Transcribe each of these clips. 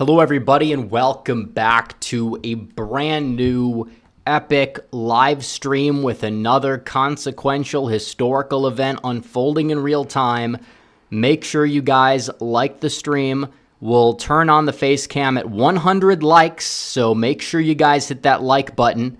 Hello, everybody, and welcome back to a brand new epic live stream with another consequential historical event unfolding in real time. Make sure you guys like the stream. We'll turn on the face cam at 100 likes, so make sure you guys hit that like button.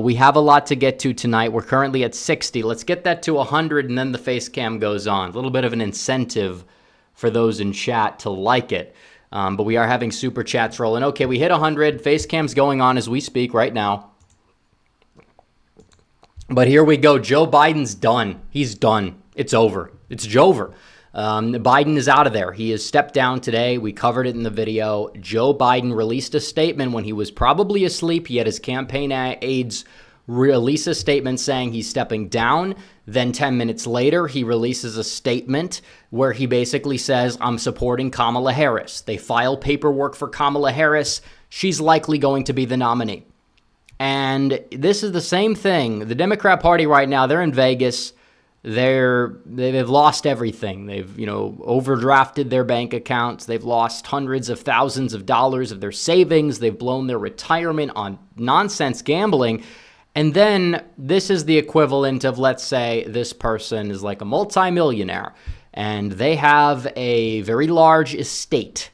We have a lot to get to tonight. We're currently at 60. Let's get that to 100, and then the face cam goes on. A little bit of an incentive for those in chat to like it. But we are having super chats rolling. Okay, we hit 100. Face cam's going on as we speak right now. But here we go. Joe Biden's done. He's done. It's over. It's Joever. Biden is out of there. He has stepped down today. We covered it in the video. Joe Biden released a statement when he was probably asleep. He had his campaign aides release a statement saying he's stepping down. Then 10 minutes later, he releases a statement where he basically says, I'm supporting Kamala Harris. They file paperwork for Kamala Harris. She's likely going to be the nominee. And this is the same thing. The Democrat Party right now, they're in Vegas. They've lost everything. They've, overdrafted their bank accounts. They've lost hundreds of thousands of dollars of their savings. They've blown their retirement on nonsense gambling. And then this is the equivalent of, let's say, this person is like a multimillionaire and they have a very large estate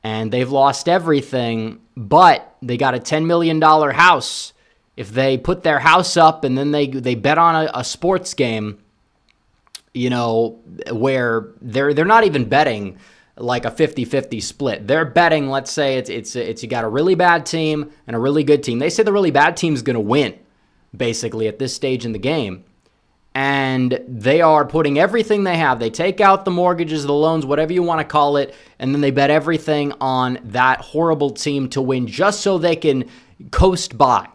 and they've lost everything, but they got a $10 million house. If they put their house up and then they bet on a sports game, where they're not even betting like a 50-50 split. They're betting, let's say it's you got a really bad team and a really good team. They say the really bad team's going to win, basically, at this stage in the game. And they are putting everything they have. They take out the mortgages, the loans, whatever you want to call it, and then they bet everything on that horrible team to win just so they can coast by,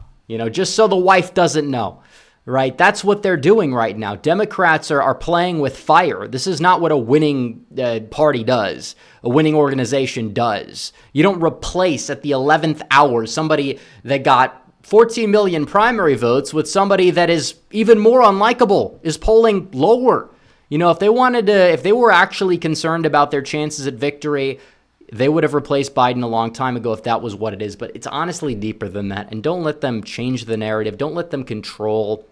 just so the wife doesn't know, right? That's what they're doing right now. Democrats are playing with fire. This is not what a winning party does, a winning organization does. You don't replace at the 11th hour somebody that got 14 million primary votes with somebody that is even more unlikable, is polling lower. If they were actually concerned about their chances at victory, they would have replaced Biden a long time ago if that was what it is. But it's honestly deeper than that. And don't let them change the narrative. Don't let them control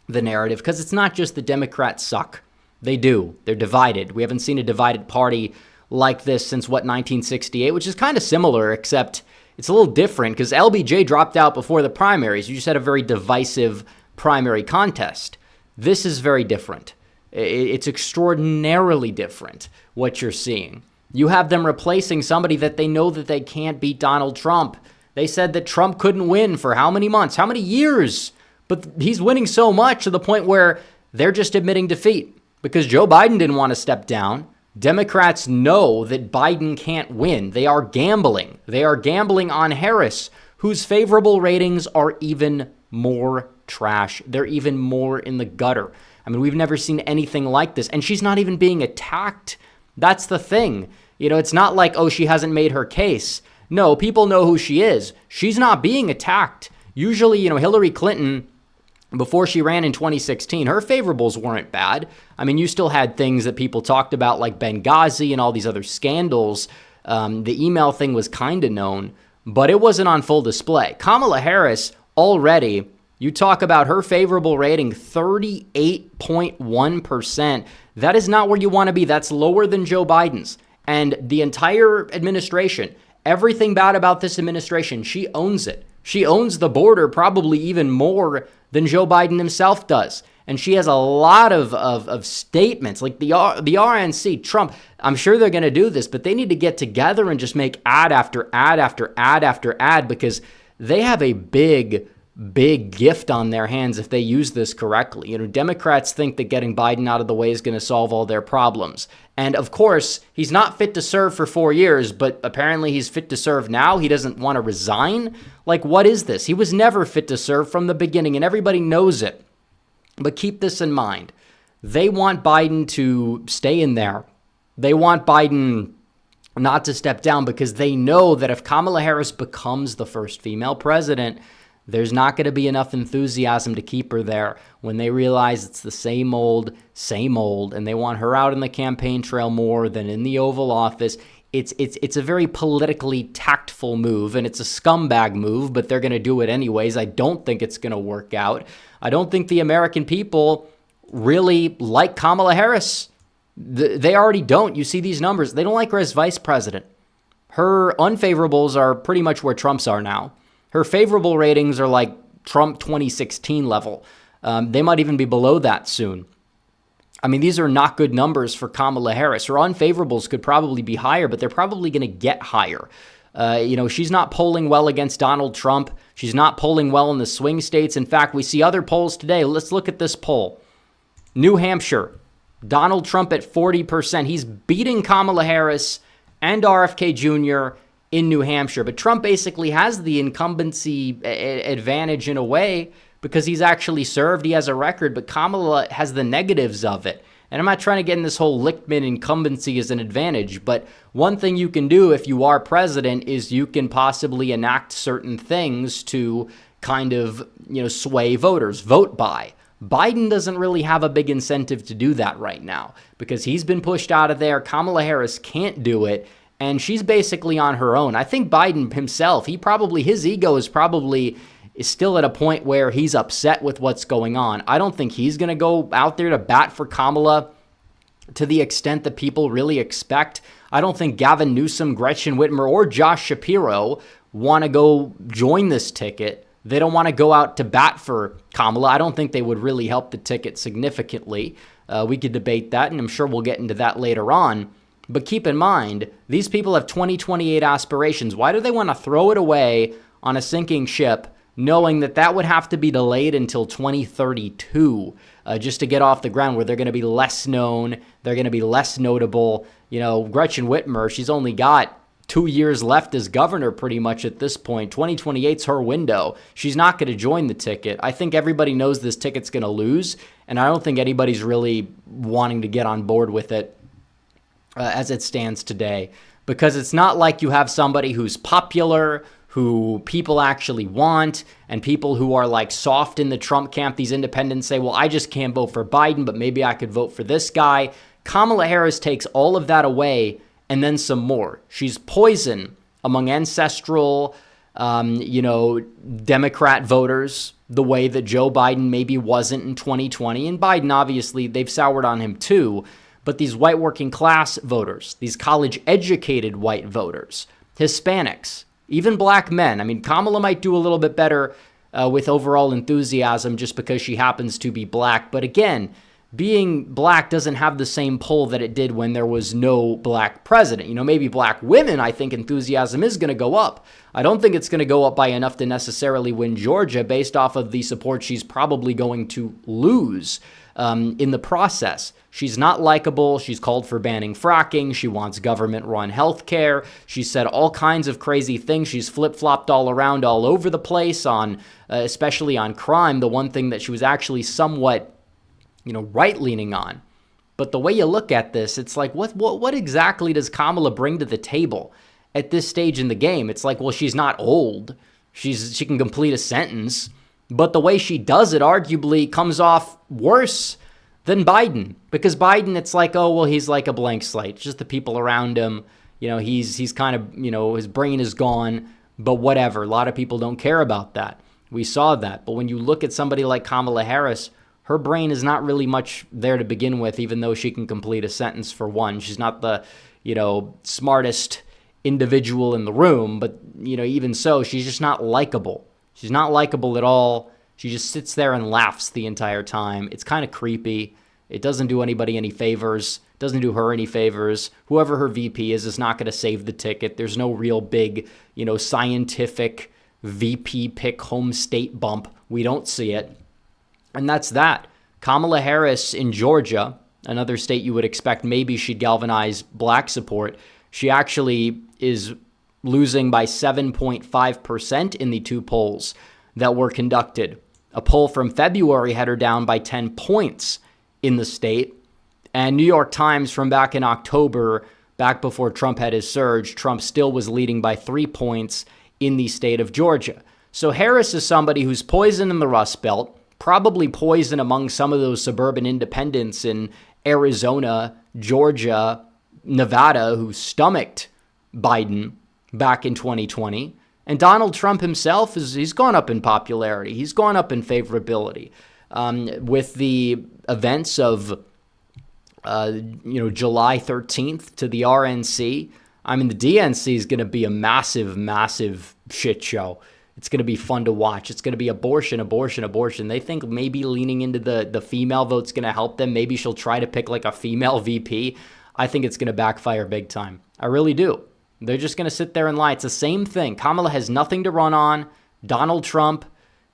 the narrative, because it's not just the Democrats suck. They do. They're divided. We haven't seen a divided party like this since, 1968, which is kind of similar, except it's a little different because LBJ dropped out before the primaries. You just had a very divisive primary contest. This is very different. It's extraordinarily different what you're seeing. You have them replacing somebody that they know that they can't beat, Donald Trump. They said that Trump couldn't win for how many months, how many years? But he's winning so much to the point where they're just admitting defeat because Joe Biden didn't want to step down. Democrats know that Biden can't win. They are gambling. They are gambling on Harris, whose favorable ratings are even more trash. They're even more in the gutter. I mean, we've never seen anything like this. And she's not even being attacked. That's the thing. It's not like, oh, she hasn't made her case. No, people know who she is. She's not being attacked. Usually, Hillary Clinton, before she ran in 2016, her favorables weren't bad. I mean, you still had things that people talked about like Benghazi and all these other scandals. The email thing was kind of known, but it wasn't on full display. Kamala Harris already, you talk about her favorable rating, 38.1%. That is not where you want to be. That's lower than Joe Biden's. And the entire administration, everything bad about this administration, she owns it. She owns the border probably even more than Joe Biden himself does. And she has a lot of statements like the RNC, Trump. I'm sure they're going to do this, but they need to get together and just make ad after ad after ad after ad because they have a big gift on their hands if they use this correctly. Democrats think that getting Biden out of the way is going to solve all their problems. And of course, he's not fit to serve for 4 years, but apparently he's fit to serve now. He doesn't want to resign. Like, what is this? He was never fit to serve from the beginning, and everybody knows it. But keep this in mind. They want Biden to stay in there. They want Biden not to step down because they know that if Kamala Harris becomes the first female president, there's not going to be enough enthusiasm to keep her there when they realize it's the same old, and they want her out in the campaign trail more than in the Oval Office. it's a very politically tactful move, and it's a scumbag move, but they're going to do it anyways. I don't think it's going to work out. I don't think the American people really like Kamala Harris. They already don't. You see these numbers. They don't like her as vice president. Her unfavorables are pretty much where Trump's are now. Her favorable ratings are like Trump 2016 level. They might even be below that soon. I mean, these are not good numbers for Kamala Harris. Her unfavorables could probably be higher, but they're probably going to get higher. She's not polling well against Donald Trump. She's not polling well in the swing states. In fact, we see other polls today. Let's look at this poll. New Hampshire, Donald Trump at 40%. He's beating Kamala Harris and RFK Jr. in New Hampshire. But Trump basically has the incumbency advantage in a way, because he's actually served, he has a record, but Kamala has the negatives of it. And I'm not trying to get in this whole Lichtman incumbency as an advantage, but one thing you can do if you are president is you can possibly enact certain things to kind of, sway voters, vote by. Biden doesn't really have a big incentive to do that right now because he's been pushed out of there. Kamala Harris can't do it, and she's basically on her own. I think Biden himself, his ego is still at a point where he's upset with what's going on. I don't think he's going to go out there to bat for Kamala to the extent that people really expect. I don't think Gavin Newsom, Gretchen Whitmer, or Josh Shapiro want to go join this ticket. They don't want to go out to bat for Kamala. I don't think they would really help the ticket significantly. We could debate that, and I'm sure we'll get into that later on. But keep in mind, these people have 2028 aspirations. Why do they want to throw it away on a sinking ship, knowing that would have to be delayed until 2032 just to get off the ground, where they're going to be less known, they're going to be less notable? Gretchen Whitmer, she's only got 2 years left as governor pretty much at this point. 2028's her window. She's not going to join the ticket. I think everybody knows this ticket's going to lose, and I don't think anybody's really wanting to get on board with it as it stands today, because it's not like you have somebody who's popular, who people actually want, and people who are like soft in the Trump camp. These independents say, well, I just can't vote for Biden, but maybe I could vote for this guy. Kamala Harris takes all of that away and then some more. She's poison among ancestral, Democrat voters, the way that Joe Biden maybe wasn't in 2020. And Biden, obviously, they've soured on him too. But these white working class voters, these college-educated white voters, Hispanics, even black men. I mean, Kamala might do a little bit better with overall enthusiasm just because she happens to be black. But again, being black doesn't have the same pull that it did when there was no black president. Maybe black women, I think enthusiasm is going to go up. I don't think it's going to go up by enough to necessarily win Georgia based off of the support she's probably going to lose in the process. She's not likable. She's called for banning fracking. She wants government-run health care. She said all kinds of crazy things. She's flip-flopped all around, all over the place on, especially on crime, the one thing that she was actually somewhat, right-leaning on. But the way you look at this, it's like, what exactly does Kamala bring to the table at this stage in the game? It's like, well, she's not old. She can complete a sentence. But the way she does it arguably comes off worse than Biden, because Biden, it's like, oh, well, he's like a blank slate. It's just the people around him. He's kind of, his brain is gone, but whatever. A lot of people don't care about that. We saw that. But when you look at somebody like Kamala Harris, her brain is not really much there to begin with, even though she can complete a sentence for one. She's not the, smartest individual in the room, but, even so, she's just not likable. She's not likable at all. She just sits there and laughs the entire time. It's kind of creepy. It doesn't do anybody any favors. Doesn't do her any favors. Whoever her VP is not going to save the ticket. There's no real big, scientific VP pick home state bump. We don't see it. And that's that. Kamala Harris in Georgia, another state you would expect maybe she'd galvanize black support. She actually is losing by 7.5% in the two polls that were conducted. A poll from February had her down by 10 points in the state. And New York Times from back in October, back before Trump had his surge, Trump still was leading by 3 points in the state of Georgia. So Harris is somebody who's poison in the Rust Belt, probably poison among some of those suburban independents in Arizona, Georgia, Nevada, who stomached Biden back in 2020. And Donald Trump himself, he's gone up in popularity. He's gone up in favorability. With the events of, July 13th to the RNC, I mean, the DNC is going to be a massive, massive shit show. It's going to be fun to watch. It's going to be abortion. They think maybe leaning into the female vote's going to help them. Maybe she'll try to pick like a female VP. I think it's going to backfire big time. I really do. They're just going to sit there and lie. It's the same thing. Kamala has nothing to run on. Donald Trump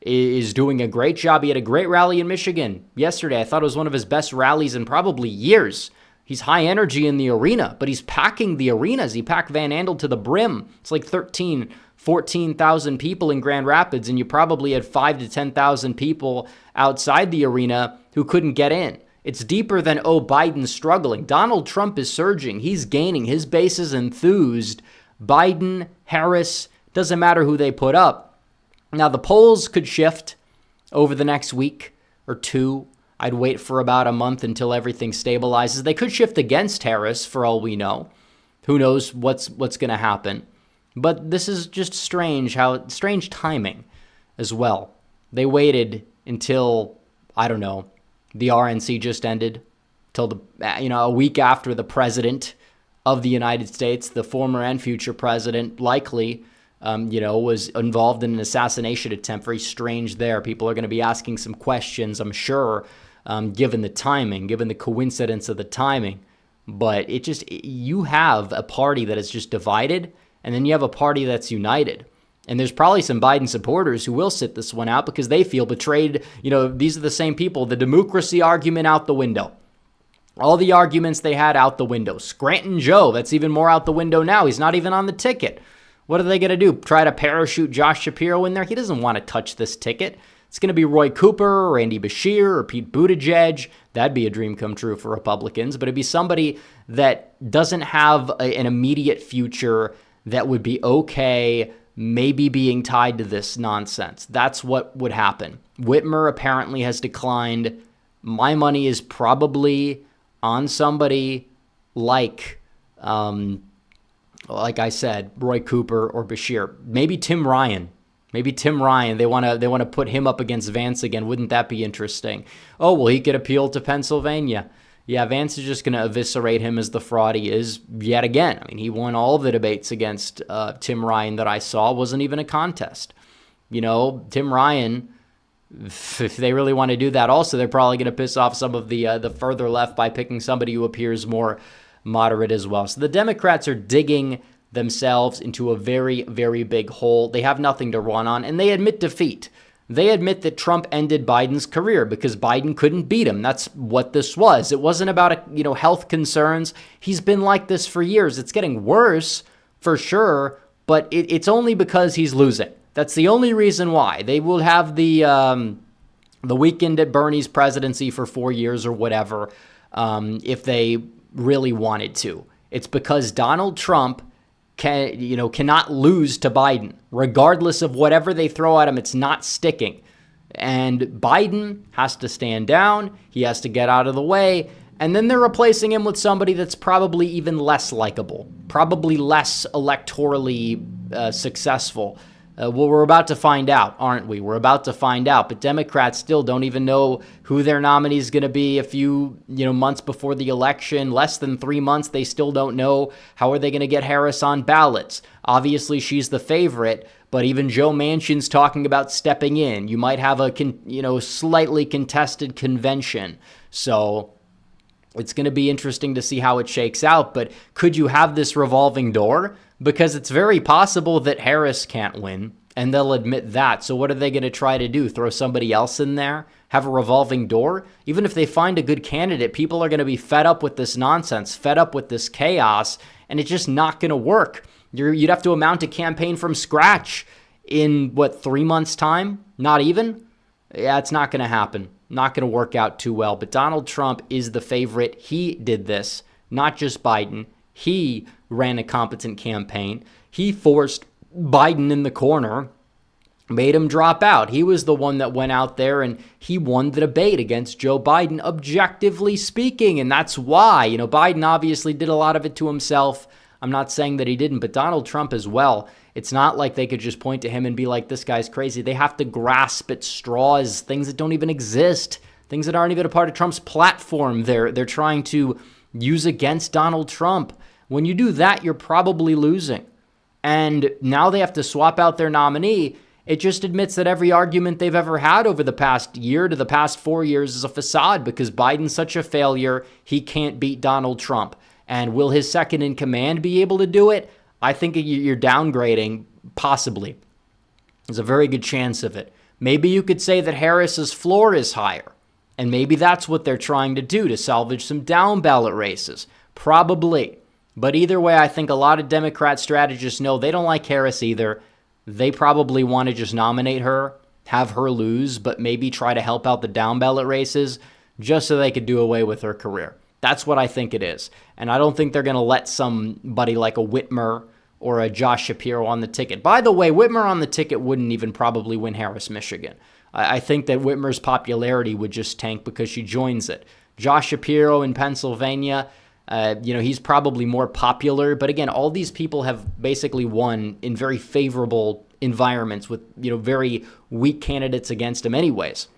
is doing a great job. He had a great rally in Michigan yesterday. I thought it was one of his best rallies in probably years. He's high energy in the arena, but he's packing the arenas. He packed Van Andel to the brim. It's like 14,000 people in Grand Rapids, and you probably had 5,000 to 10,000 people outside the arena who couldn't get in. It's deeper than, Biden's struggling. Donald Trump is surging. He's gaining. His base is enthused. Biden, Harris, doesn't matter who they put up. Now, the polls could shift over the next week or two. I'd wait for about a month until everything stabilizes. They could shift against Harris for all we know. Who knows what's going to happen. But this is just strange timing as well. They waited until, the RNC just ended, till a week after the president of the United States, the former and future president, likely, was involved in an assassination attempt. Very strange there. People are going to be asking some questions, I'm sure, given the timing, given the coincidence of the timing. But you have a party that is just divided, and then you have a party that's united. And there's probably some Biden supporters who will sit this one out because they feel betrayed. These are the same people. The democracy argument out the window. All the arguments they had out the window. Scranton Joe, that's even more out the window now. He's not even on the ticket. What are they going to do? Try to parachute Josh Shapiro in there? He doesn't want to touch this ticket. It's going to be Roy Cooper or Andy Beshear or Pete Buttigieg. That'd be a dream come true for Republicans. But it'd be somebody that doesn't have an immediate future that would be okay maybe being tied to this nonsense. That's what would happen. Whitmer apparently has declined. My money is probably on somebody like I said, Roy Cooper or Beshear. Maybe Tim Ryan. They want to put him up against Vance again. Wouldn't that be interesting? Oh, well, he could appeal to Pennsylvania. Yeah, Vance is just going to eviscerate him as the fraud he is yet again. I mean, he won all of the debates against Tim Ryan that I saw. It wasn't even a contest. Tim Ryan, if they really want to do that also, they're probably going to piss off some of the further left by picking somebody who appears more moderate as well. So the Democrats are digging themselves into a very, very big hole. They have nothing to run on, and they admit defeat. They admit that Trump ended Biden's career because Biden couldn't beat him. That's what this was. It wasn't about, health concerns. He's been like this for years. It's getting worse for sure, but it's only because he's losing. That's the only reason why. They will have the weekend at Bernie's presidency for 4 years or whatever if they really wanted to. It's because Donald Trump cannot lose to Biden. Regardless of whatever they throw at him, it's not sticking. And Biden has to stand down. He has to get out of the way. And then they're replacing him with somebody that's probably even less likable, probably less electorally successful. Well, we're about to find out, aren't we? We're about to find out. But Democrats still don't even know who their nominee is going to be a few months before the election. Less than 3 months, they still don't know. How are they going to get Harris on ballots? Obviously, she's the favorite, but even Joe Manchin's talking about stepping in. You might have a slightly contested convention. So it's going to be interesting to see how it shakes out. But could you have this revolving door? Because it's very possible that Harris can't win, and they'll admit that. So what are they going to try to do? Throw somebody else in there? Have a revolving door? Even if they find a good candidate, people are going to be fed up with this nonsense, fed up with this chaos, and it's just not going to work. You'd have to mount a campaign from scratch in, 3 months' time? Not even? Yeah, it's not going to happen. Not going to work out too well. But Donald Trump is the favorite. He did this, not just Biden. He ran a competent campaign. He forced Biden in the corner, made him drop out. He was the one that went out there and he won the debate against Joe Biden, objectively speaking. And that's why, Biden obviously did a lot of it to himself. I'm not saying that he didn't, but Donald Trump as well. It's not like they could just point to him and be like, this guy's crazy. They have to grasp at straws, things that don't even exist, things that aren't even a part of Trump's platform. They're trying to use against Donald Trump. When you do that, you're probably losing. And now they have to swap out their nominee. It just admits that every argument they've ever had over the past year to the past 4 years is a facade because Biden's such a failure, he can't beat Donald Trump. And will his second in command be able to do it? I think you're downgrading, possibly. There's a very good chance of it. Maybe you could say that Harris's floor is higher. And maybe that's what they're trying to do to salvage some down ballot races. Probably. But either way, I think a lot of Democrat strategists know they don't like Harris either. They probably want to just nominate her, have her lose, but maybe try to help out the down ballot races just so they could do away with her career. That's what I think it is. And I don't think they're going to let somebody like a Whitmer or a Josh Shapiro on the ticket. By the way, Whitmer on the ticket wouldn't even probably win Harris, Michigan. I think that Whitmer's popularity would just tank because she joins it. Josh Shapiro in Pennsylvania, he's probably more popular. But again, all these people have basically won in very favorable environments with, very weak candidates against them anyways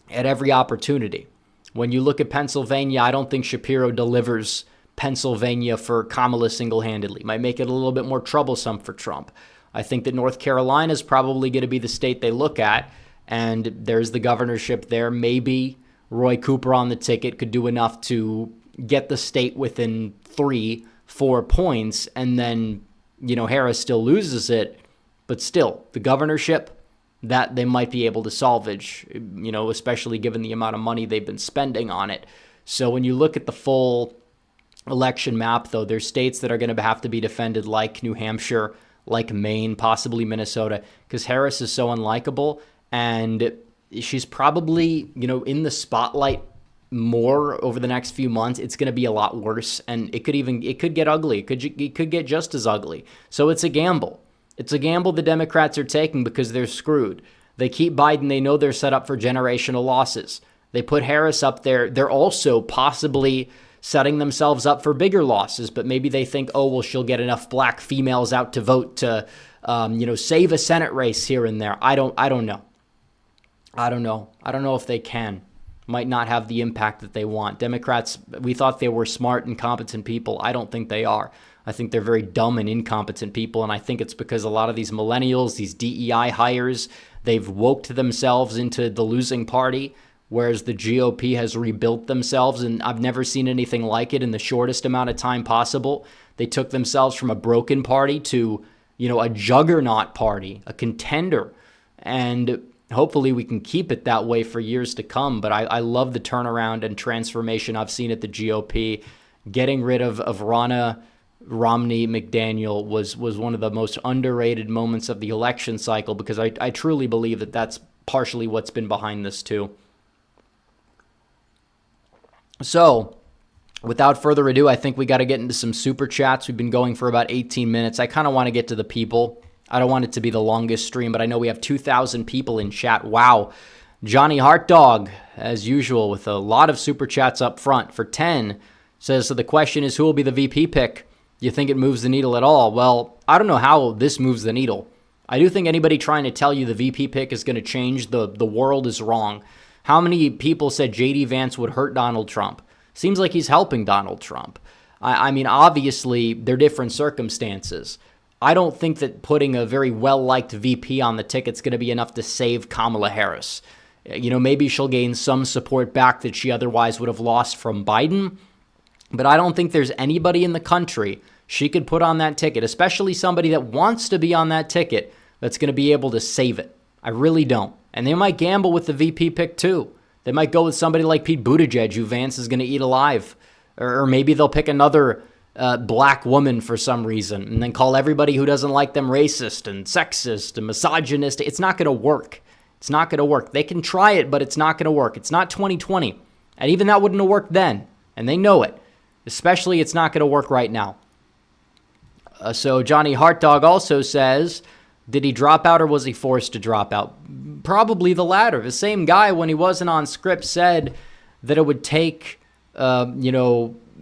at every opportunity. When you look at Pennsylvania, I don't think Shapiro delivers Pennsylvania for Kamala single-handedly. Might make it a little bit more troublesome for Trump. I think that North Carolina is probably going to be the state they look at, and there's the governorship there. Maybe Roy Cooper on the ticket could do enough to get the state within 3-4 points, and then, Harris still loses it, but still, the governorship, that they might be able to salvage, especially given the amount of money they've been spending on it. So when you look at the full election map, though, there's states that are going to have to be defended like New Hampshire, like Maine, possibly Minnesota, because Harris is so unlikable, and she's probably, in the spotlight more over the next few months. It's going to be a lot worse, and it could get ugly. It could get just as ugly. So it's a gamble. It's a gamble the Democrats are taking because they're screwed. They keep Biden. They know they're set up for generational losses. They put Harris up there. They're also possibly setting themselves up for bigger losses, but maybe they think, she'll get enough black females out to vote to, save a Senate race here and there. I don't know. I don't know if they can. Might not have the impact that they want. Democrats, we thought they were smart and competent people. I don't think they are. I think they're very dumb and incompetent people, and I think it's because a lot of these millennials, these DEI hires, they've woked themselves into the losing party, whereas the GOP has rebuilt themselves, and I've never seen anything like it in the shortest amount of time possible. They took themselves from a broken party to, a juggernaut party, a contender, and hopefully we can keep it that way for years to come. But I love the turnaround and transformation I've seen at the GOP. Getting rid of Ronna Romney McDaniel was one of the most underrated moments of the election cycle, because I truly believe that that's partially what's been behind this too. So, without further ado, I think we got to get into some super chats. We've been going for about 18 minutes. I kind of want to get to the people. I don't want it to be the longest stream, but I know we have 2,000 people in chat. Wow. Johnny Heartdog, as usual, with a lot of super chats up front for 10, says, so the question is, who will be the VP pick? Do you think it moves the needle at all? Well, I don't know how this moves the needle. I do think anybody trying to tell you the VP pick is going to change the world is wrong. How many people said J.D. Vance would hurt Donald Trump? Seems like he's helping Donald Trump. I mean, obviously, they're different circumstances. I don't think that putting a very well-liked VP on the ticket is going to be enough to save Kamala Harris. Maybe she'll gain some support back that she otherwise would have lost from Biden. But I don't think there's anybody in the country she could put on that ticket, especially somebody that wants to be on that ticket, that's going to be able to save it. I really don't. And they might gamble with the VP pick too. They might go with somebody like Pete Buttigieg, who Vance is going to eat alive. Or maybe they'll pick another black woman for some reason and then call everybody who doesn't like them racist and sexist and misogynist. It's not going to work. It's not going to work. They can try it, but it's not going to work. It's not 2020. And even that wouldn't have worked then. And they know it. Especially it's not going to work right now. So Johnny Heartdog also says, did he drop out or was he forced to drop out? Probably the latter. The same guy, when he wasn't on script, said that it would take,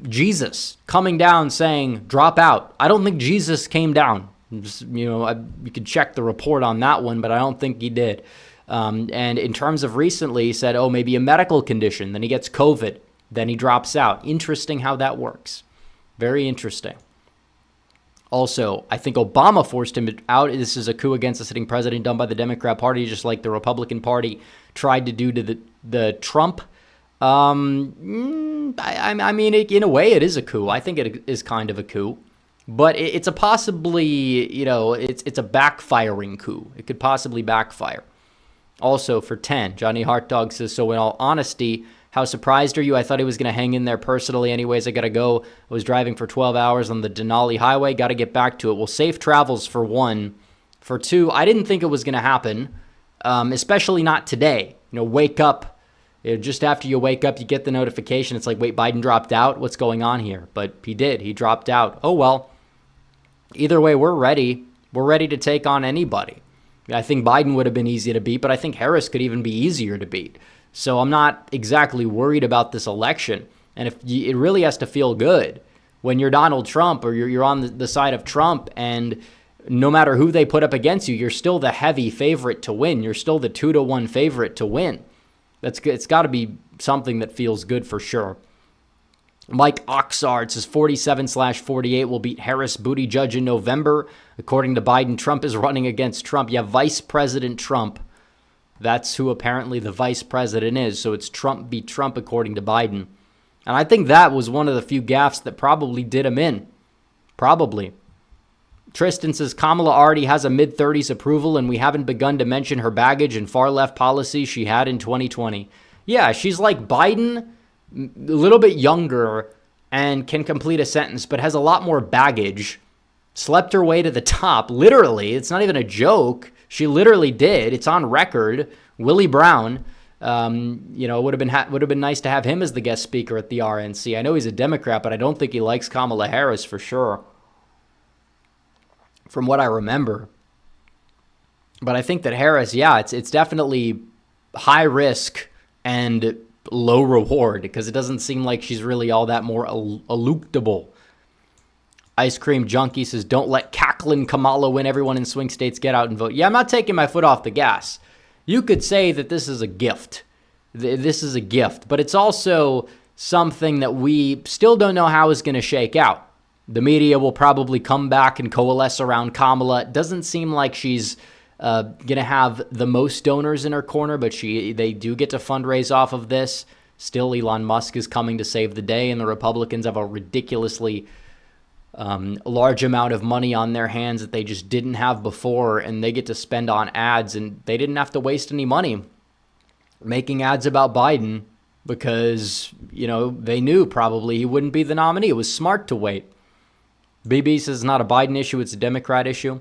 Jesus coming down saying, drop out. I don't think Jesus came down. Just, you could check the report on that one, but I don't think he did. And in terms of recently, he said, oh, maybe a medical condition. Then he gets COVID. Then he drops out. Interesting how that works. Very interesting. Also, I think Obama forced him out. This is a coup against the sitting president done by the Democrat Party, just like the Republican Party tried to do to the Trump. I mean, in a way, it is a coup. I think it is kind of a coup. But it's a possibly, it's a backfiring coup. It could possibly backfire. Also, for 10, Johnny Hart Dog says, so in all honesty, how surprised are you? I thought he was going to hang in there personally. Anyways, I got to go. I was driving for 12 hours on the Denali Highway. Got to get back to it. Well, safe travels for one. For two, I didn't think it was going to happen, especially not today. Wake up. Just after you wake up, you get the notification. It's like, wait, Biden dropped out? What's going on here? But he did. He dropped out. Oh, well. Either way, we're ready. We're ready to take on anybody. I think Biden would have been easy to beat, but I think Harris could even be easier to beat. So I'm not exactly worried about this election. And if it really has to feel good when you're Donald Trump or you're on the side of Trump, and no matter who they put up against you, you're still the heavy favorite to win. You're still the 2-1 favorite to win. That's good. It's got to be something that feels good for sure. Mike Oxard says 47/48 will beat Harris Buttigieg in November. According to Biden, Trump is running against Trump. Yeah, Vice President Trump. That's who apparently the vice president is. So it's Trump beat Trump according to Biden. And I think that was one of the few gaffes that probably did him in. Probably. Tristan says Kamala already has a mid-30s approval and we haven't begun to mention her baggage and far-left policies she had in 2020. Yeah, she's like Biden, a little bit younger, and can complete a sentence, but has a lot more baggage. Slept her way to the top, literally. It's not even a joke. She literally did. It's on record. Willie Brown, would have been nice to have him as the guest speaker at the RNC. I know he's a Democrat, but I don't think he likes Kamala Harris for sure, from what I remember. But I think that Harris, yeah, it's definitely high risk and low reward because it doesn't seem like she's really all that more eluctable. Ice Cream Junkie says, don't let cackling Kamala win. Everyone in swing states get out and vote. Yeah, I'm not taking my foot off the gas. You could say that this is a gift. This is a gift, but it's also something that we still don't know how is going to shake out. The media will probably come back and coalesce around Kamala. It doesn't seem like she's going to have the most donors in her corner, but they do get to fundraise off of this. Still, Elon Musk is coming to save the day, and the Republicans have a ridiculously large amount of money on their hands that they just didn't have before, and they get to spend on ads, and they didn't have to waste any money making ads about Biden because, they knew probably he wouldn't be the nominee. It was smart to wait. BB says it's not a Biden issue, it's a Democrat issue.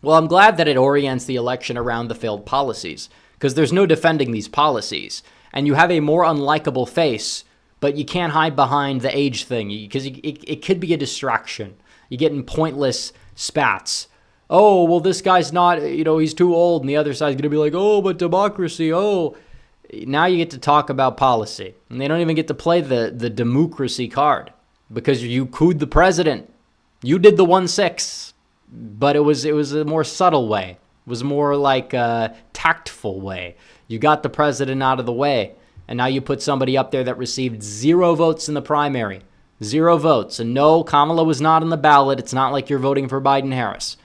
Well, I'm glad that it orients the election around the failed policies because there's no defending these policies, and you have a more unlikable face. But you can't hide behind the age thing because it could be a distraction. You get in pointless spats. Oh, well, this guy's not, he's too old. And the other side's going to be like, oh, but democracy, oh. Now you get to talk about policy. And they don't even get to play the democracy card because you cooed the president. You did the 1-6, but it was a more subtle way. It was more like a tactful way. You got the president out of the way. And now you put somebody up there that received 0 votes in the primary. 0 votes. And no, Kamala was not on the ballot. It's not like you're voting for Biden-Harris.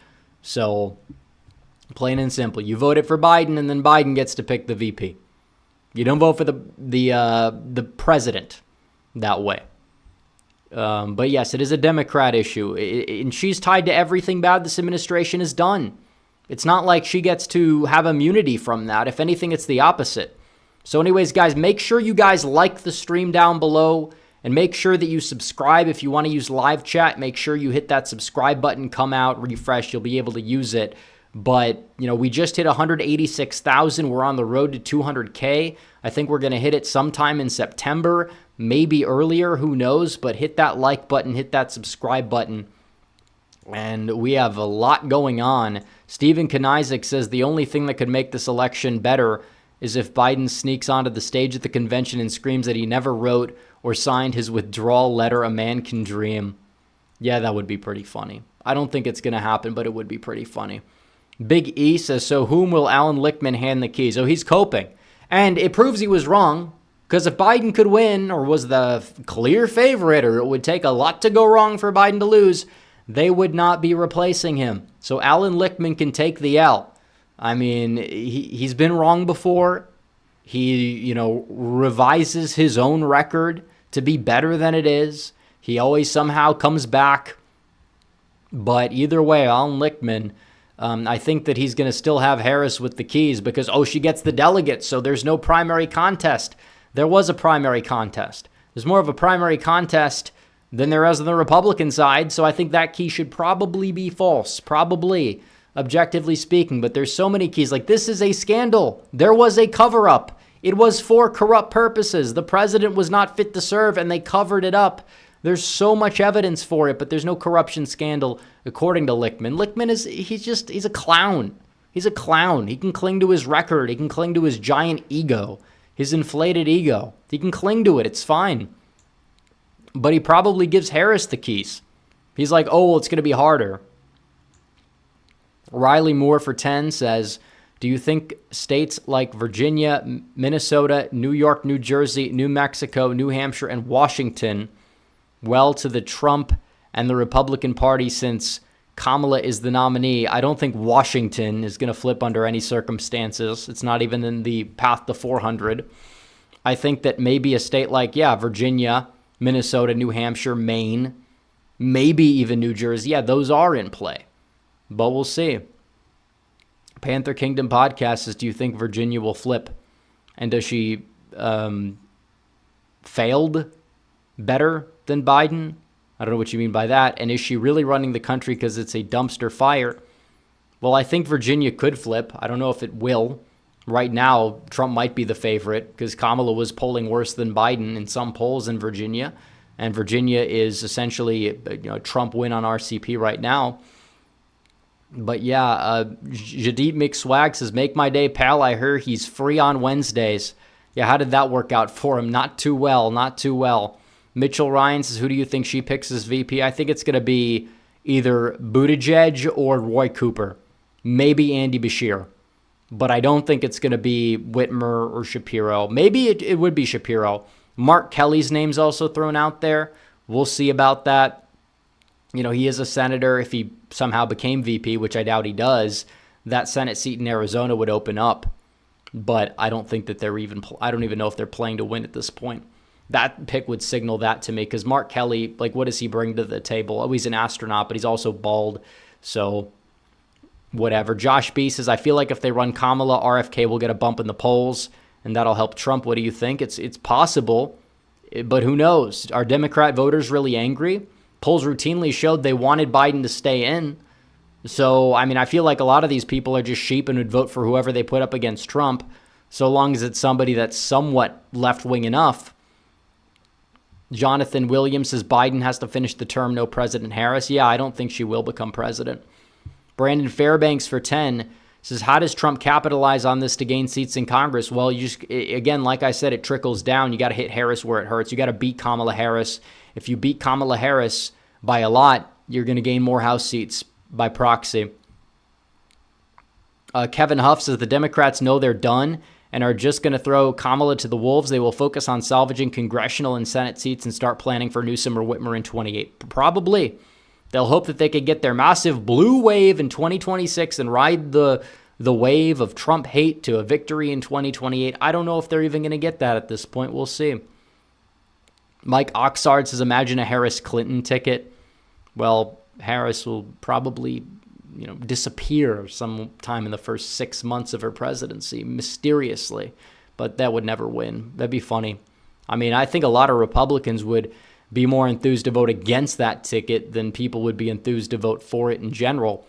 So, plain and simple. You voted for Biden, and then Biden gets to pick the VP. You don't vote for the president that way. But yes, it is a Democrat issue. And she's tied to everything bad this administration has done. It's not like she gets to have immunity from that. If anything, it's the opposite. So anyways, guys, make sure you guys like the stream down below and make sure that you subscribe. If you want to use live chat, make sure you hit that subscribe button, come out, refresh. You'll be able to use it. But, we just hit 186,000. We're on the road to 200K. I think we're going to hit it sometime in September, maybe earlier. Who knows? But hit that like button, hit that subscribe button. And we have a lot going on. Stephen Kanizik says the only thing that could make this election better is if Biden sneaks onto the stage at the convention and screams that he never wrote or signed his withdrawal letter, a man can dream. Yeah, that would be pretty funny. I don't think it's going to happen, but it would be pretty funny. Big E says, so whom will Alan Lichtman hand the keys? Oh, he's coping. And it proves he was wrong, because if Biden could win or was the clear favorite, or it would take a lot to go wrong for Biden to lose, they would not be replacing him. So Alan Lichtman can take the L. I mean, he's been wrong before. He, revises his own record to be better than it is. He always somehow comes back. But either way, Alan Lichtman, I think that he's going to still have Harris with the keys because, she gets the delegates, so there's no primary contest. There was a primary contest. There's more of a primary contest than there is on the Republican side, so I think that key should probably be false. Probably, objectively speaking. But there's so many keys. Like, this is a scandal. There was a cover-up. It was for corrupt purposes. The president was not fit to serve, and they covered it up. There's so much evidence for it, but there's no corruption scandal, according to Lichtman. Lichtman he's a clown. He's a clown. He can cling to his record. He can cling to his giant ego, his inflated ego. He can cling to it. It's fine. But he probably gives Harris the keys. He's like, it's going to be harder. Riley Moore for 10 says, do you think states like Virginia, Minnesota, New York, New Jersey, New Mexico, New Hampshire, and Washington to the Trump and the Republican Party since Kamala is the nominee? I don't think Washington is going to flip under any circumstances. It's not even in the path to 400. I think that maybe a state like, Virginia, Minnesota, New Hampshire, Maine, maybe even New Jersey, those are in play. But we'll see. Panther Kingdom podcast says, do you think Virginia will flip? And does she failed better than Biden? I don't know what you mean by that. And is she really running the country because it's a dumpster fire? Well, I think Virginia could flip. I don't know if it will. Right now, Trump might be the favorite because Kamala was polling worse than Biden in some polls in Virginia. And Virginia is essentially a Trump win on RCP right now. But Jadid McSwag says, make my day, pal. I heard he's free on Wednesdays. Yeah, how did that work out for him? Not too well. Mitchell Ryan says, who do you think she picks as VP? I think it's going to be either Buttigieg or Roy Cooper. Maybe Andy Beshear. But I don't think it's going to be Whitmer or Shapiro. Maybe it would be Shapiro. Mark Kelly's name's also thrown out there. We'll see about that. He is a senator. If he somehow became VP, which I doubt he does, that Senate seat in Arizona would open up. But I don't think that I don't even know if they're playing to win at this point. That pick would signal that to me because Mark Kelly, what does he bring to the table? He's an astronaut, but he's also bald. So whatever. Josh B says, I feel like if they run Kamala, RFK will get a bump in the polls, and that'll help Trump. What do you think? It's possible, but who knows? Are Democrat voters really angry? Polls routinely showed they wanted Biden to stay in. So, I feel like a lot of these people are just sheep and would vote for whoever they put up against Trump, so long as it's somebody that's somewhat left-wing enough. Jonathan Williams says Biden has to finish the term, no President Harris. Yeah, I don't think she will become president. Brandon Fairbanks for 10 says, how does Trump capitalize on this to gain seats in Congress? Well, again, like I said, it trickles down. You got to hit Harris where it hurts. You got to beat Kamala Harris. If you beat Kamala Harris by a lot, you're going to gain more House seats by proxy. Kevin Huff says the Democrats know they're done and are just going to throw Kamala to the wolves. They will focus on salvaging congressional and Senate seats and start planning for Newsom or Whitmer in 28. Probably. They'll hope that they could get their massive blue wave in 2026 and ride the wave of Trump hate to a victory in 2028. I don't know if they're even going to get that at this point. We'll see. Mike Oxard says, imagine a Harris-Clinton ticket. Well, Harris will probably disappear sometime in the first 6 months of her presidency, mysteriously. But that would never win. That'd be funny. I think a lot of Republicans would be more enthused to vote against that ticket than people would be enthused to vote for it in general.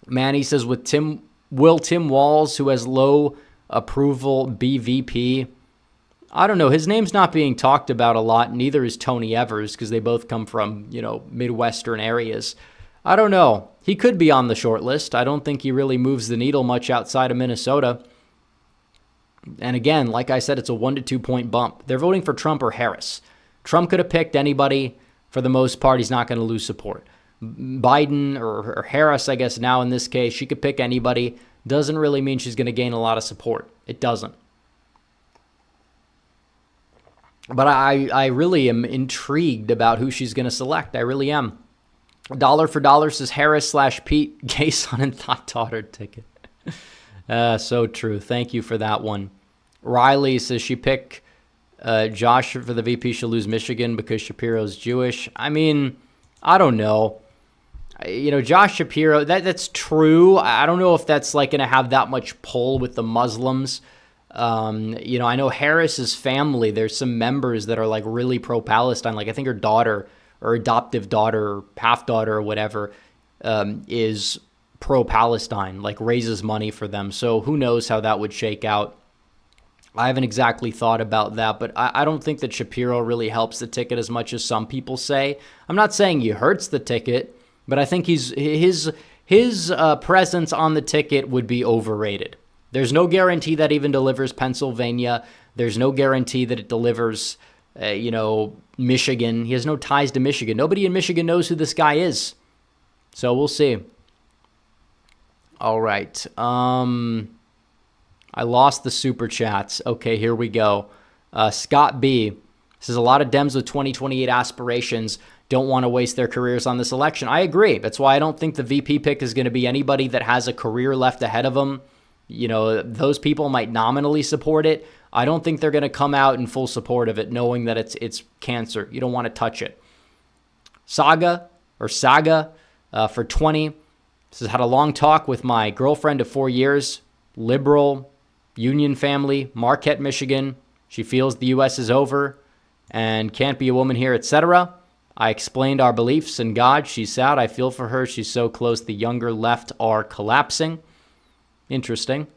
Manny says, will Tim Walz, who has low approval, be VP? I don't know. His name's not being talked about a lot. Neither is Tony Evers because they both come from, Midwestern areas. I don't know. He could be on the short list. I don't think he really moves the needle much outside of Minnesota. And again, like I said, it's a 1 to 2 point bump. They're voting for Trump or Harris. Trump could have picked anybody. For the most part, he's not going to lose support. Biden or Harris, I guess now in this case, she could pick anybody. Doesn't really mean she's going to gain a lot of support. It doesn't. But I really am intrigued about who she's going to select. I really am. Dollar for dollar says Harris/Pete, gay son and thought daughter ticket. So true. Thank you for that one. Riley says she pick Josh for the VP. She'll lose Michigan because Shapiro's Jewish. I mean, I don't know. Josh Shapiro, that's true. I don't know if that's like going to have that much pull with the Muslims. I know Harris's family, there's some members that are like really pro-Palestine. Like I think her daughter or adoptive daughter or half daughter or whatever is pro-Palestine, like raises money for them. So who knows how that would shake out. I haven't exactly thought about that, but I don't think that Shapiro really helps the ticket as much as some people say. I'm not saying he hurts the ticket, but I think his presence on the ticket would be overrated. There's no guarantee that even delivers Pennsylvania. There's no guarantee that it delivers, Michigan. He has no ties to Michigan. Nobody in Michigan knows who this guy is. So we'll see. All right. I lost the super chats. Okay, here we go. Scott B says a lot of Dems with 2028 aspirations don't want to waste their careers on this election. I agree. That's why I don't think the VP pick is going to be anybody that has a career left ahead of them. Those people might nominally support it. I don't think they're going to come out in full support of it, knowing that it's cancer. You don't want to touch it. Saga for 20 says, had a long talk with my girlfriend of 4 years, liberal, union family, Marquette, Michigan. She feels the U.S. is over and can't be a woman here, etc. I explained our beliefs in God. She's sad. I feel for her. She's so close. The younger left are collapsing. Interesting.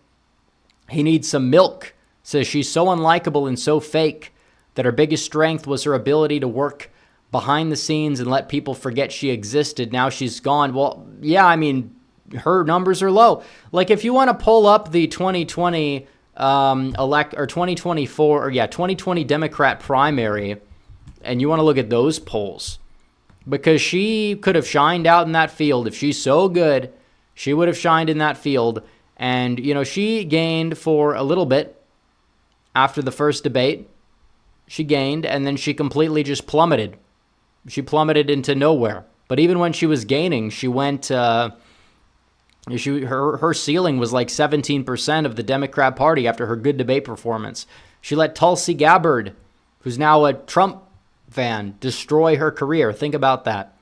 He needs some milk. Says she's so unlikable and so fake that her biggest strength was her ability to work behind the scenes and let people forget she existed. Now she's gone. Well, yeah, I mean, her numbers are low. Like if you want to pull up the 2020 2020 Democrat primary and you want to look at those polls, because she could have shined out in that field. If she's so good, she would have shined in that field. And, she gained for a little bit after the first debate. She gained, and then she completely just plummeted. She plummeted into nowhere. But even when she was gaining, she went, her ceiling was like 17% of the Democrat Party after her good debate performance. She let Tulsi Gabbard, who's now a Trump fan, destroy her career. Think about that.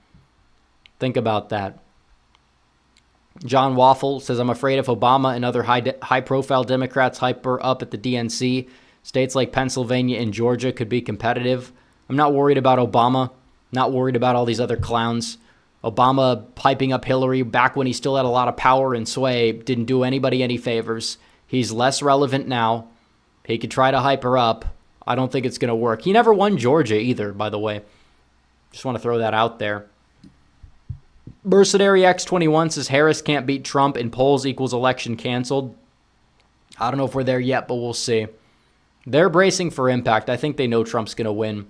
John Waffle says, I'm afraid if Obama and other high-profile Democrats hyper up at the DNC, states like Pennsylvania and Georgia could be competitive. I'm not worried about Obama, not worried about all these other clowns. Obama piping up Hillary back when he still had a lot of power and sway didn't do anybody any favors. He's less relevant now. He could try to hype her up. I don't think it's going to work. He never won Georgia either, by the way. Just want to throw that out there. Mercenary X21 says Harris can't beat Trump in polls equals election canceled. I don't know if we're there yet, but we'll see. They're bracing for impact. I think they know Trump's going to win.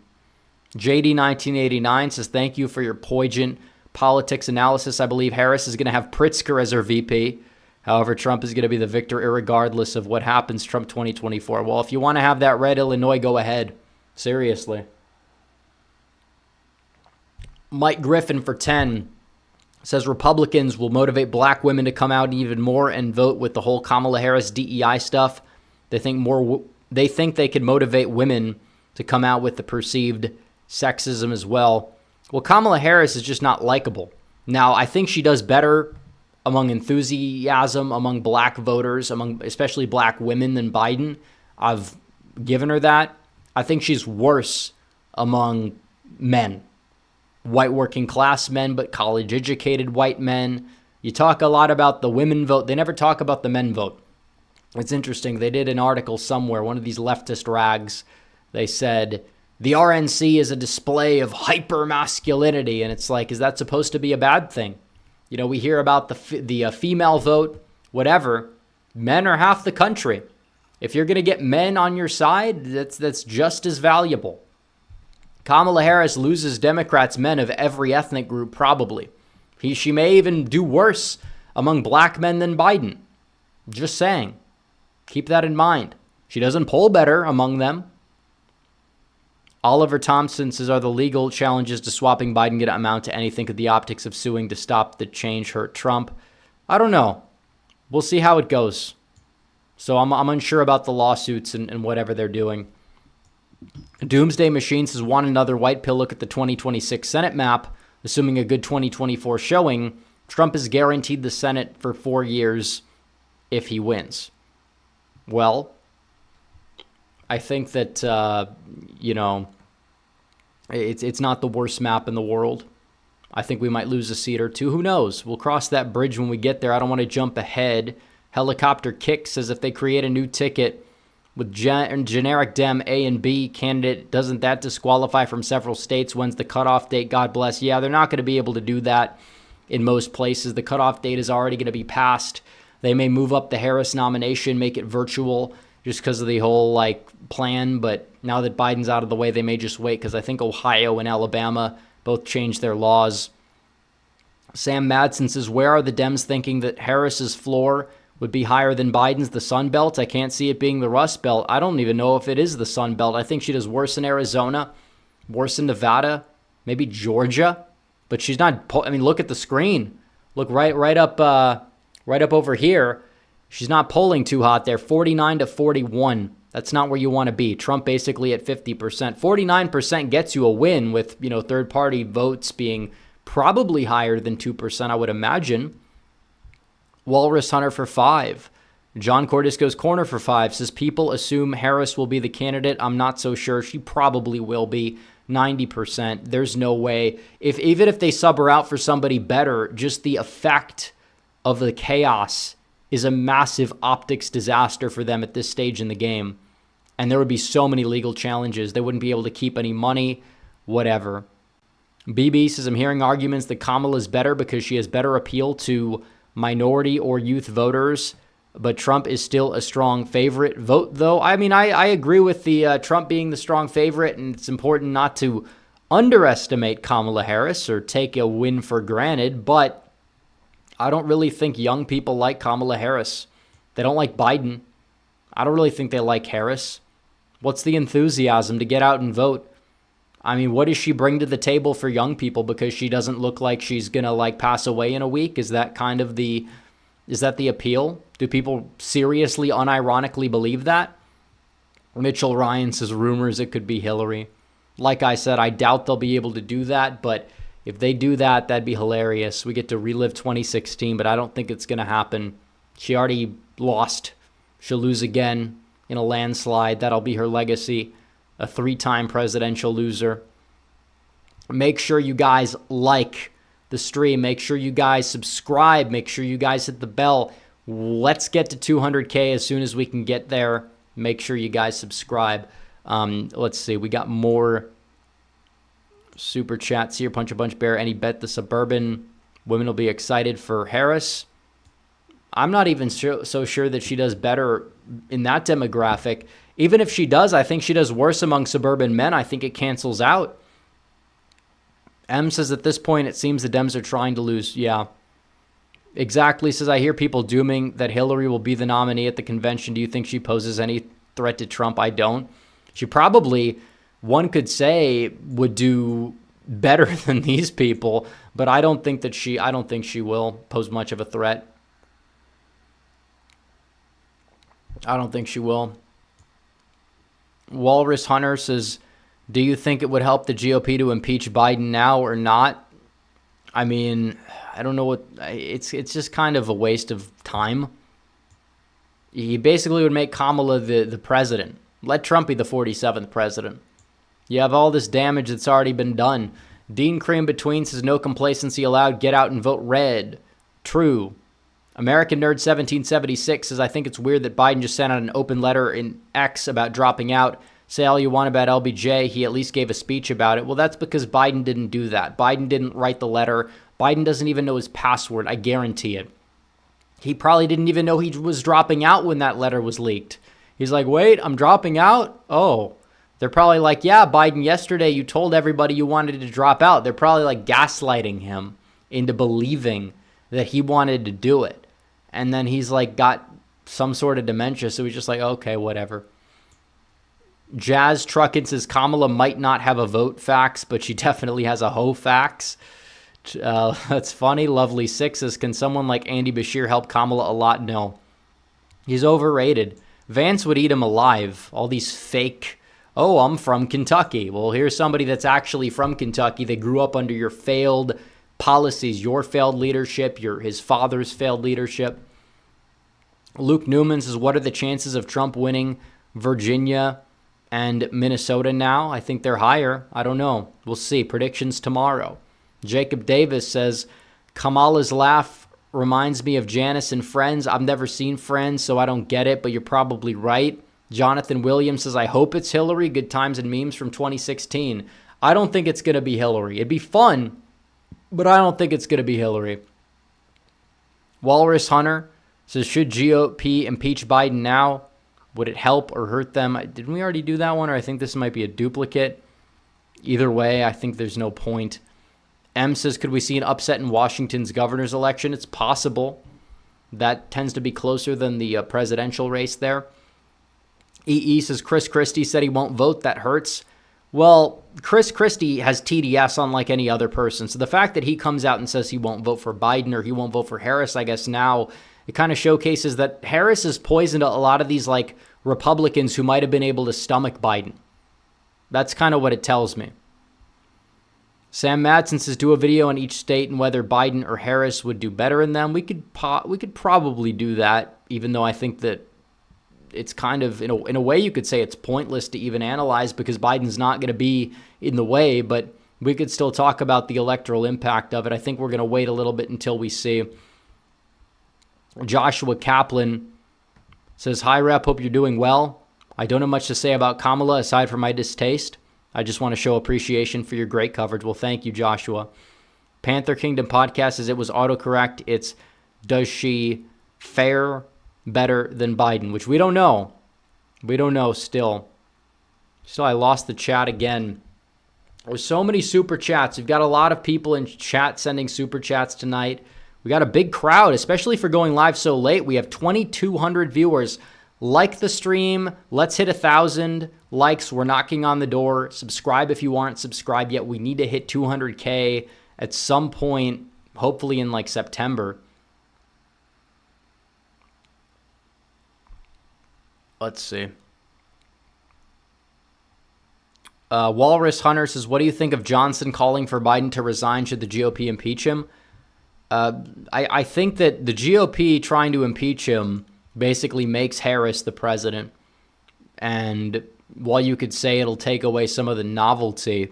JD1989 says, thank you for your poignant politics analysis. I believe Harris is going to have Pritzker as her VP. However, Trump is going to be the victor irregardless of what happens Trump 2024. Well, if you want to have that red Illinois, go ahead. Seriously. Mike Griffin for 10 says Republicans will motivate black women to come out even more and vote with the whole Kamala Harris DEI stuff. They think they can motivate women to come out with the perceived sexism as well. Well, Kamala Harris is just not likable. Now, I think she does better among enthusiasm, among black voters, among especially black women than Biden. I've given her that. I think she's worse among men. White working class men, but college educated white men. You talk a lot about the women vote. They never talk about the men vote. It's interesting. They did an article somewhere, one of these leftist rags. They said, the RNC is a display of hyper masculinity. And it's like, is that supposed to be a bad thing? We hear about the female vote, whatever. Men are half the country. If you're going to get men on your side, that's just as valuable. Kamala Harris loses Democrats men of every ethnic group, probably. She may even do worse among black men than Biden. Just saying. Keep that in mind. She doesn't poll better among them. Oliver Thompson says, are the legal challenges to swapping Biden going to amount to anything? Could the optics of suing to stop the change hurt Trump? I don't know. We'll see how it goes. So I'm unsure about the lawsuits and whatever they're doing. Doomsday Machine says, want another white pill look at the 2026 Senate map. Assuming a good 2024 showing, Trump is guaranteed the Senate for 4 years if he wins. Well, I think that, it's not the worst map in the world. I think we might lose a seat or two. Who knows? We'll cross that bridge when we get there. I don't want to jump ahead. Helicopter Kick says if they create a new ticket with generic Dem A and B candidate, doesn't that disqualify from several states? When's the cutoff date? God bless. Yeah, they're not going to be able to do that in most places. The cutoff date is already going to be passed. They may move up the Harris nomination, make it virtual just because of the whole plan. But now that Biden's out of the way, they may just wait because I think Ohio and Alabama both changed their laws. Sam Madsen says, where are the Dems thinking that Harris's floor would be higher than Biden's? The Sun Belt? I can't see it being the Rust Belt. I don't even know if it is the Sun Belt. I think she does worse in Arizona, worse in Nevada, maybe Georgia. But she's not. Look at the screen. Look right up over here. She's not polling too hot there. 49 to 41. That's not where you want to be. Trump basically at 50%. 49% gets you a win with third-party votes being probably higher than 2%, I would imagine. Walrus Hunter for 5. John Cordisco's Corner for 5 says people assume Harris will be the candidate. I'm not so sure. She probably will be. 90%. There's no way. Even if they sub her out for somebody better, just the effect of the chaos is a massive optics disaster for them at this stage in the game. And there would be so many legal challenges. They wouldn't be able to keep any money, whatever. BB says, I'm hearing arguments that Kamala is better because she has better appeal to minority or youth voters, but Trump is still a strong favorite. Vote, though. I agree with the Trump being the strong favorite, and it's important not to underestimate Kamala Harris or take a win for granted, but I don't really think young people like Kamala Harris. They don't like Biden. I don't really think they like Harris. What's the enthusiasm to get out and vote? What does she bring to the table for young people because she doesn't look like she's going to pass away in a week? Is that the appeal? Do people seriously, unironically believe that? Mitchell Ryan says rumors it could be Hillary. Like I said, I doubt they'll be able to do that, but if they do that, that'd be hilarious. We get to relive 2016, but I don't think it's going to happen. She already lost. She'll lose again in a landslide. That'll be her legacy. A 3-time presidential loser. Make sure you guys like the stream. Make sure you guys subscribe. Make sure you guys hit the bell. Let's get to 200K as soon as we can get there. Make sure you guys subscribe. Let's see. We got more super chats here. Punch a Bunch Bear. Any bet the suburban women will be excited for Harris? I'm not even so sure that she does better in that demographic. Even if she does, I think she does worse among suburban men. I think it cancels out. M says at this point, it seems the Dems are trying to lose. Yeah, exactly. Says, I hear people dooming that Hillary will be the nominee at the convention. Do you think she poses any threat to Trump? I don't. She probably, one could say, would do better than these people, but I don't think she will pose much of a threat. I don't think she will. Walrus Hunter says, do you think it would help the GOP to impeach Biden now or not? I don't know what, it's just kind of a waste of time. He basically would make Kamala the president. Let Trump be the 47th president. You have all this damage that's already been done. Dean Cream Between says, no complacency allowed. Get out and vote red. True. American Nerd 1776 says, I think it's weird that Biden just sent out an open letter in X about dropping out. Say all you want about LBJ. He at least gave a speech about it. Well, that's because Biden didn't do that. Biden didn't write the letter. Biden doesn't even know his password. I guarantee it. He probably didn't even know he was dropping out when that letter was leaked. He's like, wait, I'm dropping out? Oh, they're probably like, yeah, Biden, yesterday you told everybody you wanted to drop out. They're probably like gaslighting him into believing that he wanted to do it. And then he's like got some sort of dementia. So he's just like, okay, whatever. Jazz Truckin says Kamala might not have a vote fax, but she definitely has a hoe fax. That's funny. Lovely Six says, can someone like Andy Bashir help Kamala a lot? No. He's overrated. Vance would eat him alive. All these fake, oh, I'm from Kentucky. Well, here's somebody that's actually from Kentucky. They grew up under your failed policies, your failed leadership, his father's failed leadership. Luke Newman says, what are the chances of Trump winning Virginia and Minnesota now? I think they're higher. I don't know. We'll see. Predictions tomorrow. Jacob Davis says, Kamala's laugh reminds me of Janice and Friends. I've never seen Friends, so I don't get it, but you're probably right. Jonathan Williams says, I hope it's Hillary. Good times and memes from 2016. I don't think it's going to be Hillary. It'd be fun, but I don't think it's going to be Hillary. Walrus Hunter says, should GOP impeach Biden now? Would it help or hurt them? Didn't we already do that one? Or I think this might be a duplicate. Either way, I think there's no point. M says, could we see an upset in Washington's governor's election? It's possible. That tends to be closer than the presidential race there. EE says, Chris Christie said he won't vote. That hurts. Well, Chris Christie has TDS unlike any other person. So the fact that he comes out and says he won't vote for Biden or he won't vote for Harris, I guess now it kind of showcases that Harris has poisoned a lot of these like Republicans who might have been able to stomach Biden. That's kind of what it tells me. Sam Madsen says, do a video on each state and whether Biden or Harris would do better in them. We could probably do that, even though I think that it's kind of, in a way you could say it's pointless to even analyze because Biden's not going to be in the way, but we could still talk about the electoral impact of it. I think we're going to wait a little bit until we see. Joshua Kaplan says, hi, Rep, hope you're doing well. I don't have much to say about Kamala aside from my distaste. I just want to show appreciation for your great coverage. Well, thank you, Joshua. Panther Kingdom Podcast says it was autocorrect. It's, does she fare better than Biden? Which we don't know. We don't know still. Still, I lost the chat again. There's so many super chats. We've got a lot of people in chat sending super chats tonight. We got a big crowd, especially for going live so late. We have 2,200 viewers. Like the stream. Let's hit 1,000 likes. We're knocking on the door. Subscribe if you aren't subscribed yet. We need to hit 200K at some point, hopefully in like September. Let's see. Walrus Hunter says, what do you think of Johnson calling for Biden to resign should the GOP impeach him? I think that the GOP trying to impeach him basically makes Harris the president. And while you could say it'll take away some of the novelty,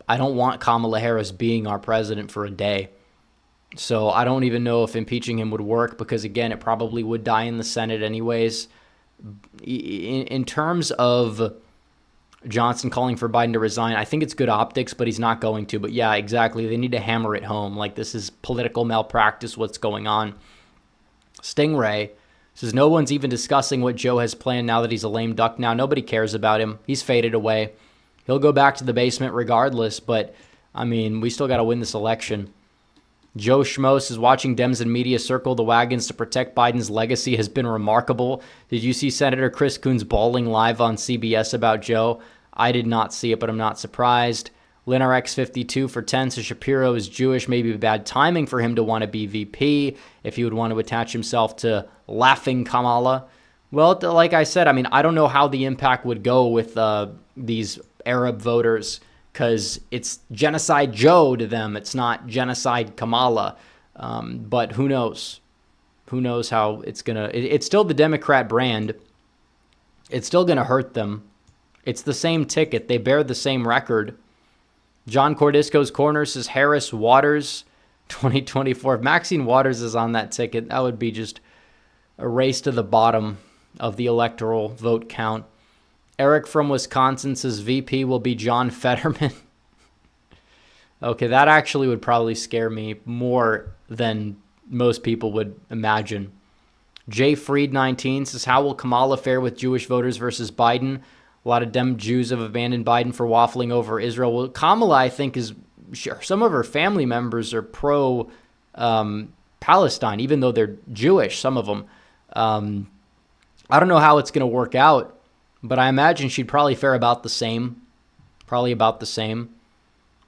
I don't want Kamala Harris being our president for a day. So I don't even know if impeaching him would work because, again, it probably would die in the Senate anyways. In terms of Johnson calling for Biden to resign, I think it's good optics, but he's not going to. But yeah, exactly. They need to hammer it home. Like, this is political malpractice, what's going on. Stingray says, no one's even discussing what Joe has planned now that he's a lame duck now. Nobody cares about him. He's faded away. He'll go back to the basement regardless, but, I mean, we still got to win this election. Joe Schmo says, watching Dems and media circle the wagons to protect Biden's legacy has been remarkable. Did you see Senator Chris Coons bawling live on CBS about Joe? I did not see it, but I'm not surprised. LinRX52 for 10 says Shapiro is Jewish. Maybe bad timing for him to want to be VP if he would want to attach himself to laughing Kamala. Well, like I said, I mean, I don't know how the impact would go with these Arab voters because it's genocide Joe to them. It's not genocide Kamala. But who knows? Who knows how it's going to... It's still the Democrat brand. It's still going to hurt them. It's the same ticket. They bear the same record. John Cordisco's Corner says Harris Waters 2024. If Maxine Waters is on that ticket, that would be just a race to the bottom of the electoral vote count. Eric from Wisconsin says VP will be John Fetterman. Okay, that actually would probably scare me more than most people would imagine. Jay Freed 19 says, how will Kamala fare with Jewish voters versus Biden? A lot of dem Jews have abandoned Biden for waffling over Israel. Well, Kamala, I think, is sure some of her family members are pro Palestine, even though they're Jewish, some of them. I don't know how it's going to work out, but I imagine she'd probably fare about the same.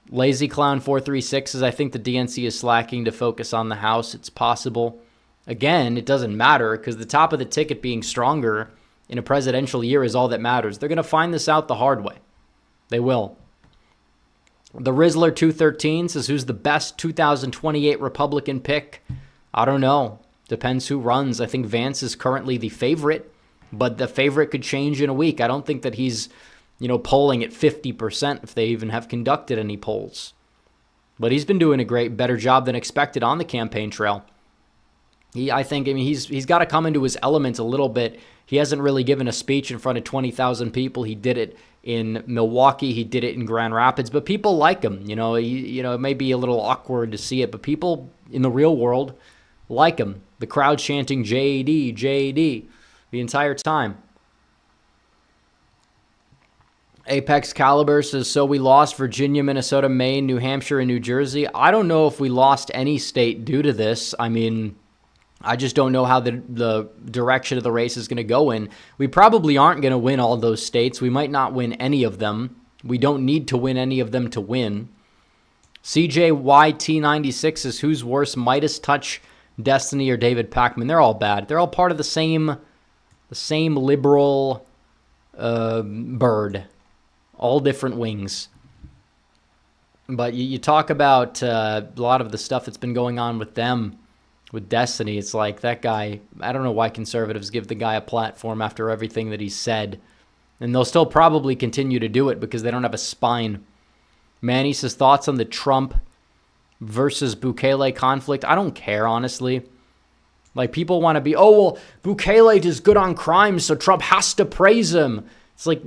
Lazy Clown 436 says, I think the DNC is slacking to focus on the House. It's possible. Again, it doesn't matter because the top of the ticket being stronger in a presidential year is all that matters. They're going to find this out the hard way. They will. The Rizzler 213 says, who's the best 2028 Republican pick? I don't know. Depends who runs. I think Vance is currently the favorite, but the favorite could change in a week. I don't think that he's, polling at 50% if they even have conducted any polls. But he's been doing a better job than expected on the campaign trail. He's got to come into his element a little bit. He hasn't really given a speech in front of 20,000 people. He did it in Milwaukee. He did it in Grand Rapids. But people like him. It may be a little awkward to see it, but people in the real world like him. The crowd chanting JD, JD the entire time. Apex Caliber says, so we lost Virginia, Minnesota, Maine, New Hampshire, and New Jersey. I don't know if we lost any state due to this. I just don't know how the direction of the race is going to go in. We probably aren't going to win all those states. We might not win any of them. We don't need to win any of them to win. CJYT96 says, who's worse, Midas Touch, Destiny, or David Pakman? They're all bad. They're all part of the same liberal bird. All different wings. But you talk about a lot of the stuff that's been going on with them. With Destiny, it's like that guy, I don't know why conservatives give the guy a platform after everything that he said. And they'll still probably continue to do it because they don't have a spine. Manny says, thoughts on the Trump versus Bukele conflict? I don't care, honestly. Like, people want to be, Bukele is good on crime, so Trump has to praise him. It's like,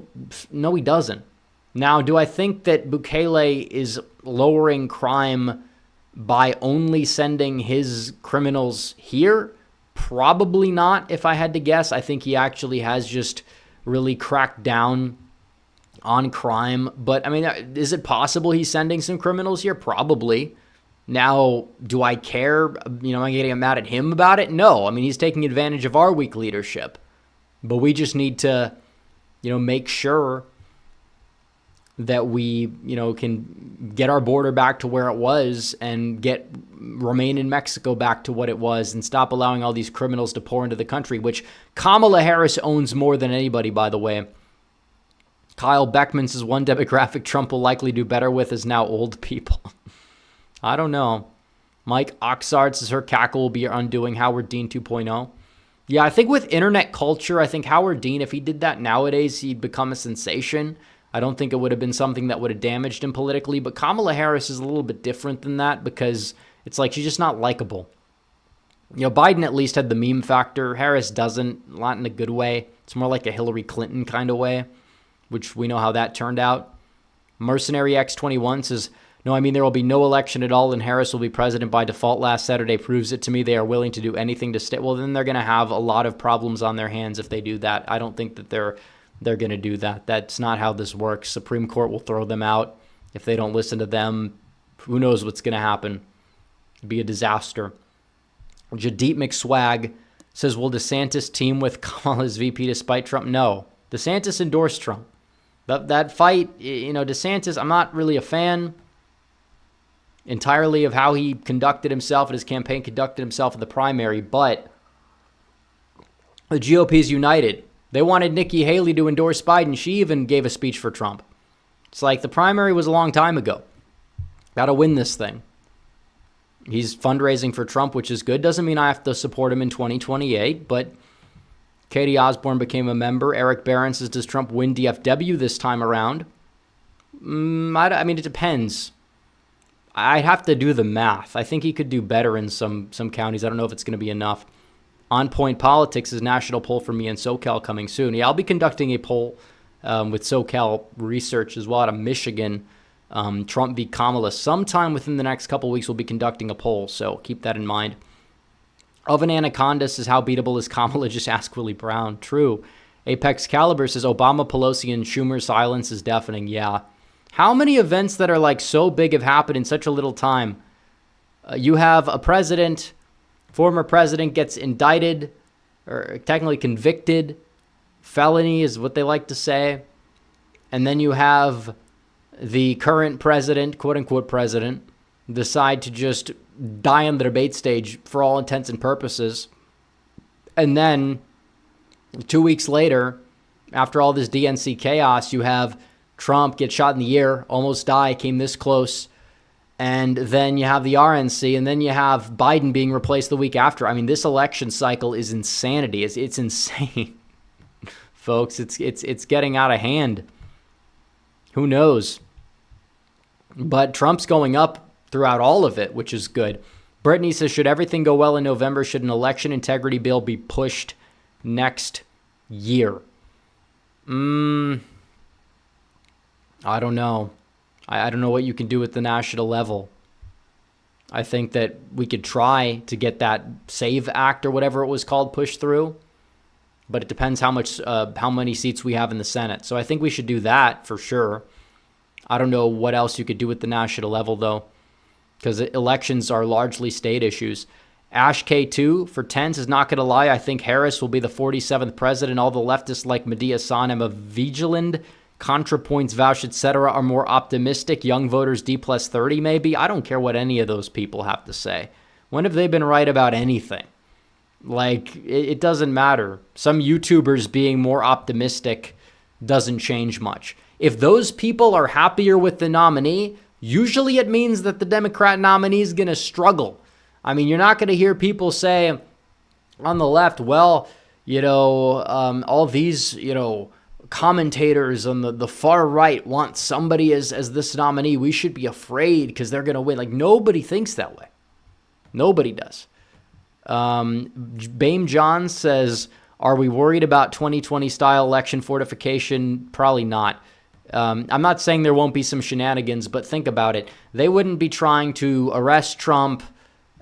no, he doesn't. Now, do I think that Bukele is lowering crime by only sending his criminals here? Probably not, if I had to guess. I think he actually has just really cracked down on crime. But, is it possible he's sending some criminals here? Probably. Now, do I care? Am I getting mad at him about it? No. He's taking advantage of our weak leadership. But we just need to, make sure that we, can get our border back to where it was and remain in Mexico back to what it was and stop allowing all these criminals to pour into the country, which Kamala Harris owns more than anybody, by the way. Kyle Beckman says, one demographic Trump will likely do better with is now old people. I don't know. Mike Oxard says her cackle will be your undoing. Howard Dean 2.0. Yeah, I think with internet culture, I think Howard Dean, if he did that nowadays, he'd become a sensation. I don't think it would have been something that would have damaged him politically, but Kamala Harris is a little bit different than that because it's like she's just not likable. Biden at least had the meme factor. Harris doesn't, not in a good way. It's more like a Hillary Clinton kind of way, which we know how that turned out. Mercenary X21 says, no, there will be no election at all and Harris will be president by default. Last Saturday proves it to me. They are willing to do anything to stay. Well, then they're going to have a lot of problems on their hands if they do that. I don't think that they're going to do that. That's not how this works. Supreme Court will throw them out. If they don't listen to them, who knows what's going to happen. It'd be a disaster. Jadeep McSwag says, will DeSantis team with Kamala's VP despite Trump? No. DeSantis endorsed Trump. That fight, DeSantis, I'm not really a fan entirely of how he conducted himself and his campaign conducted himself in the primary, but the GOP is united. They wanted Nikki Haley to endorse Biden. She even gave a speech for Trump. It's like the primary was a long time ago. Got to win this thing. He's fundraising for Trump, which is good. Doesn't mean I have to support him in 2028, but Katie Osborne became a member. Eric Barron says, does Trump win DFW this time around? It depends. I'd have to do the math. I think he could do better in some counties. I don't know if it's going to be enough. On Point Politics is national poll for me in SoCal coming soon. Yeah, I'll be conducting a poll with SoCal Research as well out of Michigan. Trump v. Kamala. Sometime within the next couple of weeks, we'll be conducting a poll, so keep that in mind. Of an anaconda says, how beatable is Kamala? Just ask Willie Brown. True. Apex Caliber says, Obama, Pelosi, and Schumer's silence is deafening. Yeah. How many events that are like so big have happened in such a little time? You have a president, former president gets indicted, or technically convicted. Felony is what they like to say. And then you have the current president, quote-unquote president, decide to just die on the debate stage for all intents and purposes. And then 2 weeks later, after all this DNC chaos, you have Trump get shot in the ear, almost die, came this close. And then you have the RNC, and then you have Biden being replaced the week after. I mean, this election cycle is insanity. It's insane, folks. It's getting out of hand. Who knows? But Trump's going up throughout all of it, which is good. Brittany says, should everything go well in November, should an election integrity bill be pushed next year? I don't know. I don't know what you can do at the national level. I think that we could try to get that SAVE Act or whatever it was called pushed through, but it depends how many seats we have in the Senate. So I think we should do that for sure. I don't know what else you could do at the national level, though, because elections are largely state issues. Ash K2 for 10 is not going to lie. I think Harris will be the 47th president. All the leftists like Medea San, Emma Vigiland, ContraPoints, Vouch, etc. are more optimistic. Young voters, D plus 30 maybe. I don't care what any of those people have to say. When have they been right about anything? Like, it doesn't matter. Some YouTubers being more optimistic doesn't change much. If those people are happier with the nominee, usually it means that the Democrat nominee is going to struggle. I mean, you're not going to hear people say on the left, well, all these, commentators on the far right want somebody as this nominee. We should be afraid because they're going to win. Like, nobody thinks that way. Nobody does. Bame John says, are we worried about 2020 style election fortification? Probably not. I'm not saying there won't be some shenanigans, but think about it. They wouldn't be trying to arrest Trump,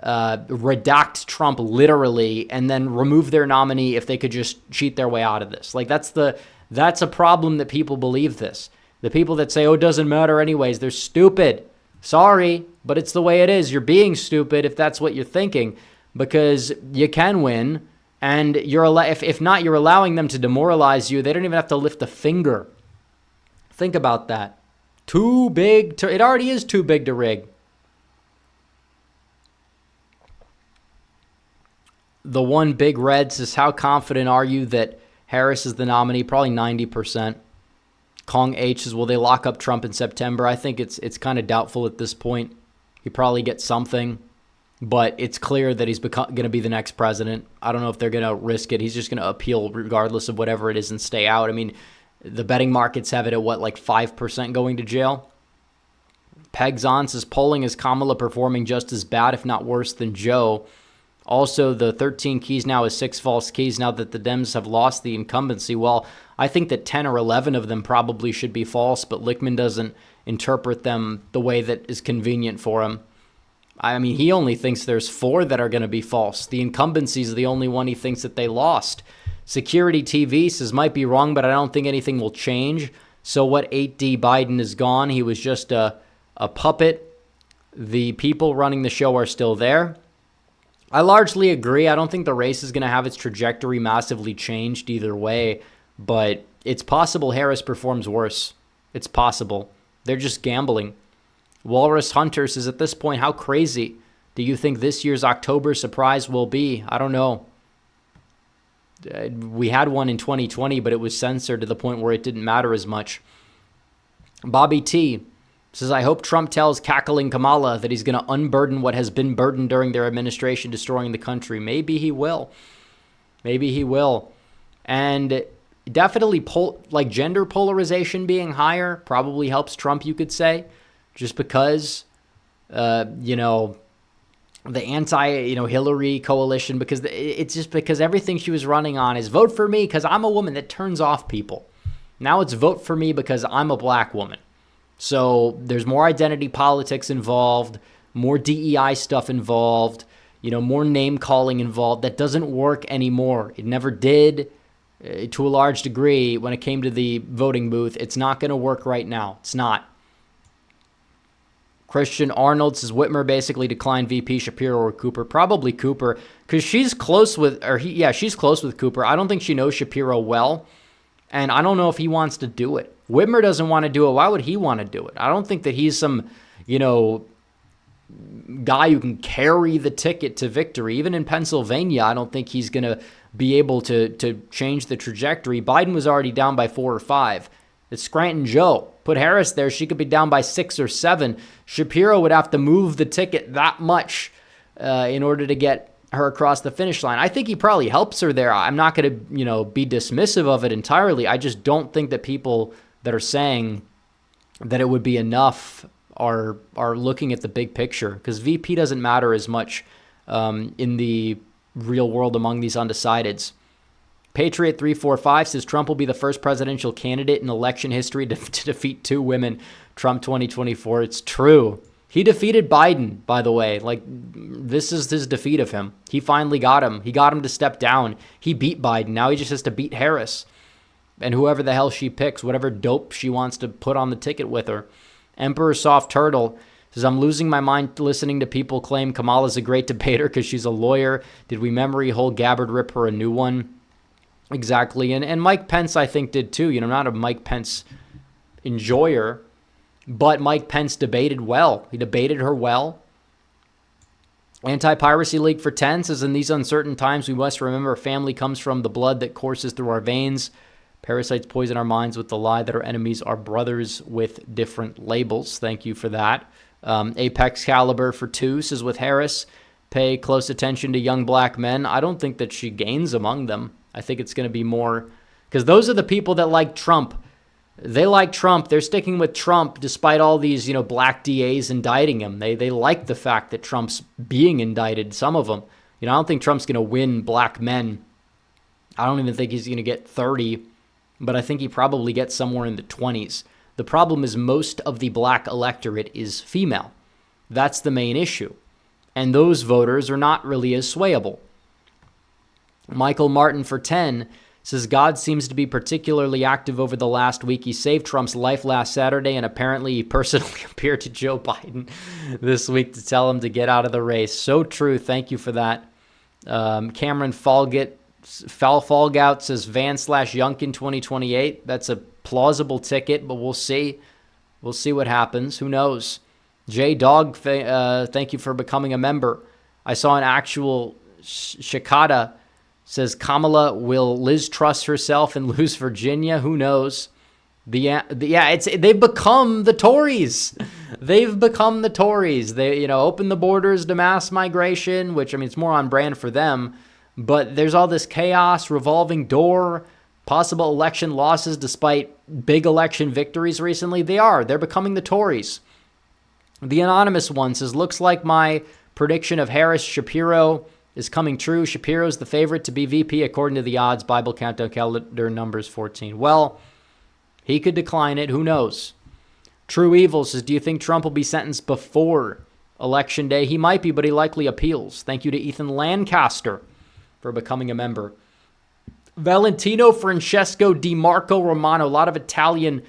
redact Trump literally, and then remove their nominee if they could just cheat their way out of this. Like, that's a problem that people believe this. The people that say, it doesn't matter anyways, they're stupid. Sorry, but it's the way it is. You're being stupid if that's what you're thinking, because you can win, and if not, you're allowing them to demoralize you. They don't even have to lift a finger. Think about that. Too big it already is too big to rig. The one big red says, how confident are you that Harris is the nominee? Probably 90%. Kong H says, will they lock up Trump in September? I think it's kind of doubtful at this point. He probably gets something, but it's clear that he's going to be the next president. I don't know if they're going to risk it. He's just going to appeal regardless of whatever it is and stay out. I mean, the betting markets have it at 5% going to jail? Pegs on says, polling is Kamala performing just as bad, if not worse, than Joe. Also, the 13 keys now is 6 false keys now that the Dems have lost the incumbency. Well, I think that 10 or 11 of them probably should be false, but Lichtman doesn't interpret them the way that is convenient for him. I mean, he only thinks there's 4 that are going to be false. The incumbency is the only one he thinks that they lost. Security TV says, might be wrong, but I don't think anything will change. So what, 8D Biden is gone. He was just a puppet. The people running the show are still there. I largely agree. I don't think the race is going to have its trajectory massively changed either way, but it's possible Harris performs worse. It's possible. They're just gambling. Walrus Hunter says, at this point, how crazy do you think this year's October surprise will be? I don't know. We had one in 2020, but it was censored to the point where it didn't matter as much. Bobby T says, I hope Trump tells cackling Kamala that he's going to unburden what has been burdened during their administration, destroying the country. Maybe he will. Maybe he will. And definitely gender polarization being higher probably helps Trump, you could say, just because, the anti-Hillary coalition, because it's just because everything she was running on is vote for me because I'm a woman. That turns off people. Now it's vote for me because I'm a black woman. So there's more identity politics involved, more DEI stuff involved. more name calling involved. That doesn't work anymore. It never did to a large degree when it came to the voting booth. It's not going to work right now. It's not. Christian Arnold says Whitmer basically declined VP Shapiro or Cooper. Probably Cooper, because she's close with, she's close with Cooper. I don't think she knows Shapiro well, and I don't know if he wants to do it. Whitmer doesn't want to do it. Why would he want to do it? I don't think that he's some, guy who can carry the ticket to victory. Even in Pennsylvania, I don't think he's going to be able to change the trajectory. Biden was already down by 4 or 5. It's Scranton Joe. Put Harris there, she could be down by 6 or 7. Shapiro would have to move the ticket that much in order to get her across the finish line. I think he probably helps her there. I'm not going to, be dismissive of it entirely. I just don't think that people that are saying that it would be enough are looking at the big picture, because VP doesn't matter as much in the real world among these undecideds. Patriot 345 says Trump will be the first presidential candidate in election history to defeat 2 women. Trump 2024. It's true. He defeated Biden, by the way. This is his defeat of him. He finally got him. He got him to step down. He beat Biden. Now he just has to beat Harris. And whoever the hell she picks, whatever dope she wants to put on the ticket with her. Emperor Soft Turtle says, I'm losing my mind listening to people claim Kamala's a great debater because she's a lawyer. Did we memory hole Gabbard rip her a new one? Exactly. And Mike Pence, I think, did too. I'm not a Mike Pence enjoyer, but Mike Pence debated well. He debated her well. Anti-Piracy League for 10 says, in these uncertain times, we must remember family comes from the blood that courses through our veins. Parasites poison our minds with the lie that our enemies are brothers with different labels. Thank you for that. Apex Caliber for 2 says, with Harris, pay close attention to young black men. I don't think that she gains among them. I think it's going to be more, because those are the people that like Trump. They like Trump. They're sticking with Trump despite all these, black DAs indicting him. They like the fact that Trump's being indicted, some of them. I don't think Trump's going to win black men. I don't even think he's going to get 30, but I think he probably gets somewhere in the 20s. The problem is most of the black electorate is female. That's the main issue. And those voters are not really as swayable. Michael Martin for 10 says, God seems to be particularly active over the last week. He saved Trump's life last Saturday, and apparently he personally appeared to Joe Biden this week to tell him to get out of the race. So true. Thank you for that. Cameron Falgout says, Van/Youngkin 2028. That's a plausible ticket, but we'll see. We'll see what happens. Who knows? J Dog, thank you for becoming a member. I saw an actual Shikata says, Kamala, will Liz trust herself and lose Virginia? Who knows? They've become the Tories. They've become the Tories. They, open the borders to mass migration, which, it's more on brand for them. But there's all this chaos, revolving door, possible election losses despite big election victories recently. They're becoming the Tories. The anonymous one says, looks like my prediction of Harris Shapiro is coming true. Shapiro's the favorite to be VP according to the odds. Bible Countdown Calendar Numbers 14. Well, he could decline it. Who knows? True Evil says, do you think Trump will be sentenced before Election Day? He might be, but he likely appeals. Thank you to Ethan Lancaster for becoming a member. Valentino Francesco Di Marco Romano, a lot of Italian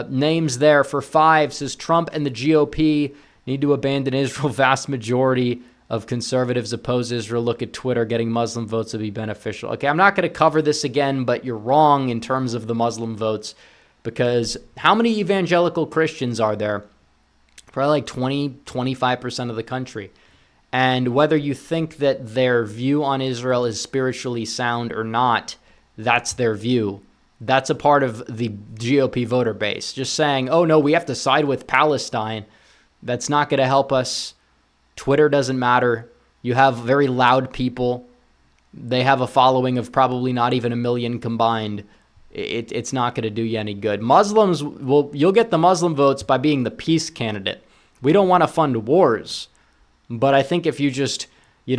names there for 5, says Trump and the GOP need to abandon Israel. Vast majority of conservatives oppose Israel. Look at Twitter. Getting Muslim votes would be beneficial. Okay, I'm not going to cover this again, but you're wrong in terms of the Muslim votes, because how many evangelical Christians are there? Probably like 25% of the country. And whether you think that their view on Israel is spiritually sound or not, that's their view. That's a part of the GOP voter base. Just saying, oh no, we have to side with Palestine. That's not going to help us. Twitter doesn't matter. You have very loud people. They have a following of probably not even 1 million combined. It's not going to do you any good. Muslims, you'll get the Muslim votes by being the peace candidate. We don't want to fund wars. But I think if you just,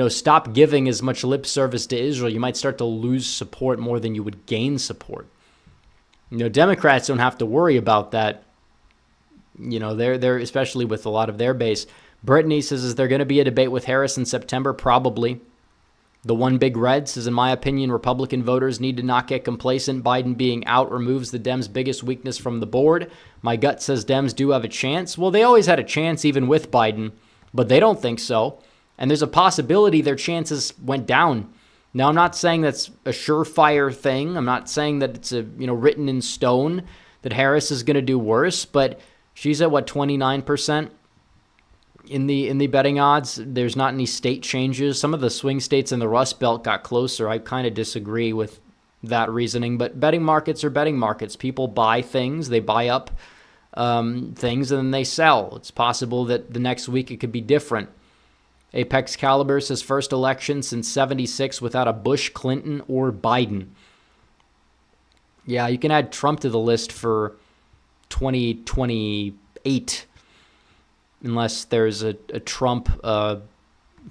stop giving as much lip service to Israel, you might start to lose support more than you would gain support. Democrats don't have to worry about that. They're especially with a lot of their base. Brittany says, is there going to be a debate with Harris in September? Probably. The One Big Red says, in my opinion, Republican voters need to not get complacent. Biden being out removes the Dems' biggest weakness from the board. My gut says Dems do have a chance. Well, they always had a chance even with Biden, but they don't think so. And there's a possibility their chances went down. Now, I'm not saying that's a surefire thing. I'm not saying that it's written in stone that Harris is going to do worse, but she's at 29%. In the betting odds. There's not any state changes. Some of the swing states in the Rust Belt got closer. I kind of disagree with that reasoning, but betting markets are betting markets. People buy things, they buy up things, and then they sell. It's possible that the next week it could be different. Apex Caliber says first election since 76 without a Bush, Clinton, or Biden. Yeah, you can add Trump to the list for 2028. Unless there's a Trump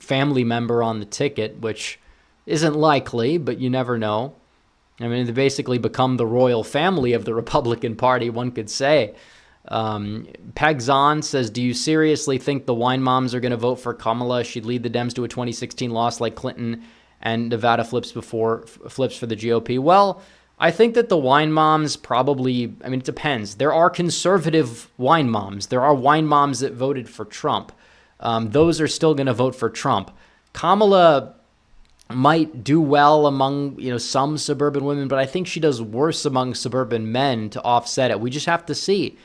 family member on the ticket, which isn't likely, but you never know. I mean, they basically become the royal family of the Republican Party, one could say. Pegzon says, do you seriously think the wine moms are going to vote for Kamala? She'd lead the Dems to a 2016 loss like Clinton, and Nevada flips for the GOP. Well, I think that the wine moms probably, it depends. There are conservative wine moms. There are wine moms that voted for Trump. Those are still going to vote for Trump. Kamala might do well among, some suburban women, but I think she does worse among suburban men to offset it. We just have to see.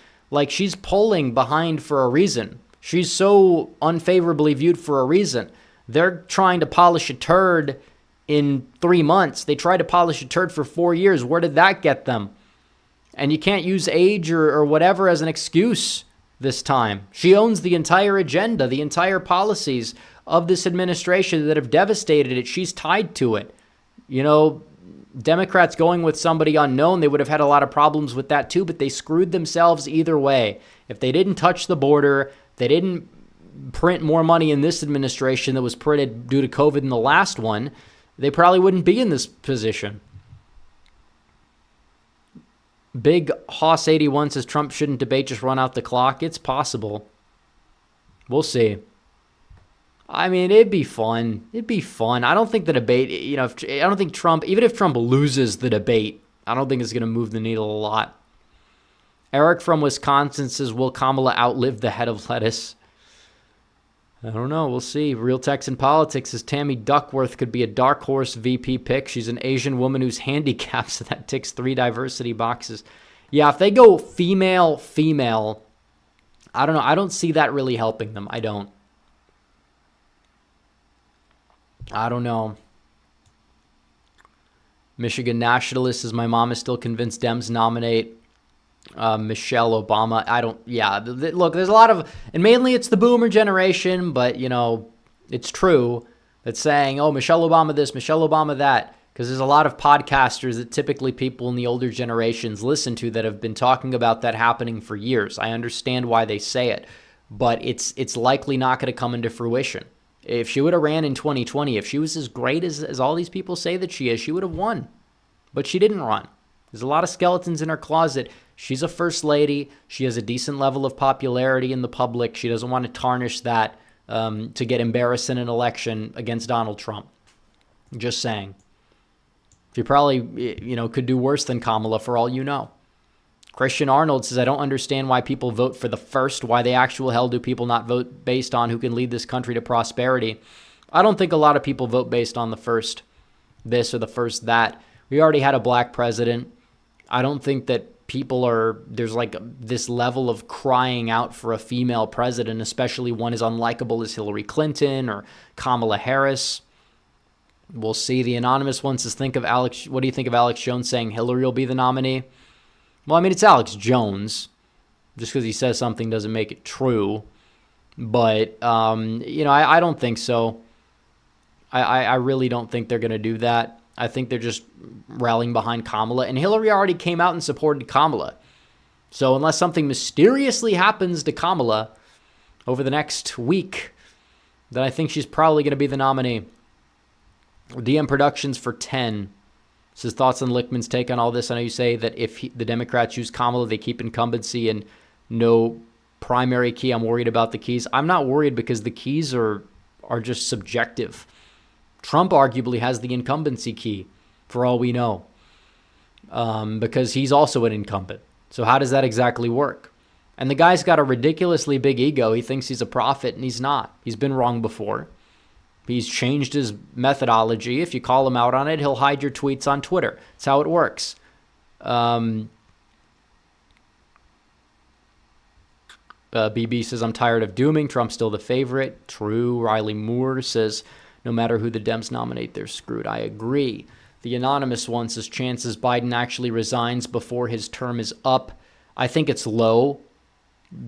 She's polling behind for a reason. She's so unfavorably viewed for a reason. They're trying to polish a turd in 3 months. They tried to polish a turd for 4 years. Where did that get them? And you can't use age or whatever as an excuse this time. She owns the entire agenda, the entire policies of this administration that have devastated it. She's tied to it. Democrats going with somebody unknown, they would have had a lot of problems with that too, but they screwed themselves either way. If they didn't touch the border, they didn't print more money in this administration that was printed due to COVID in the last one, they probably wouldn't be in this position. Big Hoss 81 says Trump shouldn't debate, just run out the clock. It's possible. We'll see. It'd be fun. I don't think the debate, I don't think Trump, even if Trump loses the debate, I don't think it's going to move the needle a lot. Eric from Wisconsin says, will Kamala outlive the head of lettuce? I don't know. We'll see. Real Texan Politics says Tammy Duckworth could be a dark horse VP pick. She's an Asian woman who's handicapped, so that ticks 3 diversity boxes. Yeah, if they go female, I don't know. I don't see that really helping them. I don't know. Michigan Nationalist says my mom is still convinced Dems nominate Michelle Obama. Look, there's a lot of, and mainly it's the boomer generation, but it's true that's saying, oh, Michelle Obama this, Michelle Obama that, because there's a lot of podcasters that typically people in the older generations listen to that have been talking about that happening for years. I understand why they say it, but it's likely not going to come into fruition. If she would have ran in 2020, if she was as great as all these people say that she is, she would have won, but she didn't run. There's a lot of skeletons in her closet. She's a first lady. She has a decent level of popularity in the public. She doesn't want to tarnish that to get embarrassed in an election against Donald Trump. Just saying. She probably, could do worse than Kamala for all you know. Christian Arnold says, I don't understand why people vote for the first. Why the actual hell do people not vote based on who can lead this country to prosperity? I don't think a lot of people vote based on the first this or the first that. We already had a black president. I don't think that there's this level of crying out for a female president, especially one as unlikable as Hillary Clinton or Kamala Harris. We'll see. The anonymous one says, what do you think of Alex Jones saying Hillary will be the nominee? Well, it's Alex Jones. Just because he says something doesn't make it true. But, I don't think so. I really don't think they're going to do that. I think they're just rallying behind Kamala. And Hillary already came out and supported Kamala. So unless something mysteriously happens to Kamala over the next week, then I think she's probably going to be the nominee. DM Productions for 10 says, thoughts on Lichtman's take on all this? I know you say that if the Democrats use Kamala, they keep incumbency and no primary key. I'm worried about the keys. I'm not worried because the keys are just subjective. Trump arguably has the incumbency key for all we know, because he's also an incumbent. So how does that exactly work? And the guy's got a ridiculously big ego. He thinks he's a prophet, and he's not. He's been wrong before. He's changed his methodology. If you call him out on it, he'll hide your tweets on Twitter. That's how it works. BB says, I'm tired of dooming. Trump's still the favorite. True. Riley Moore says, no matter who the Dems nominate, they're screwed. I agree. The anonymous one says, chances Biden actually resigns before his term is up. I think it's low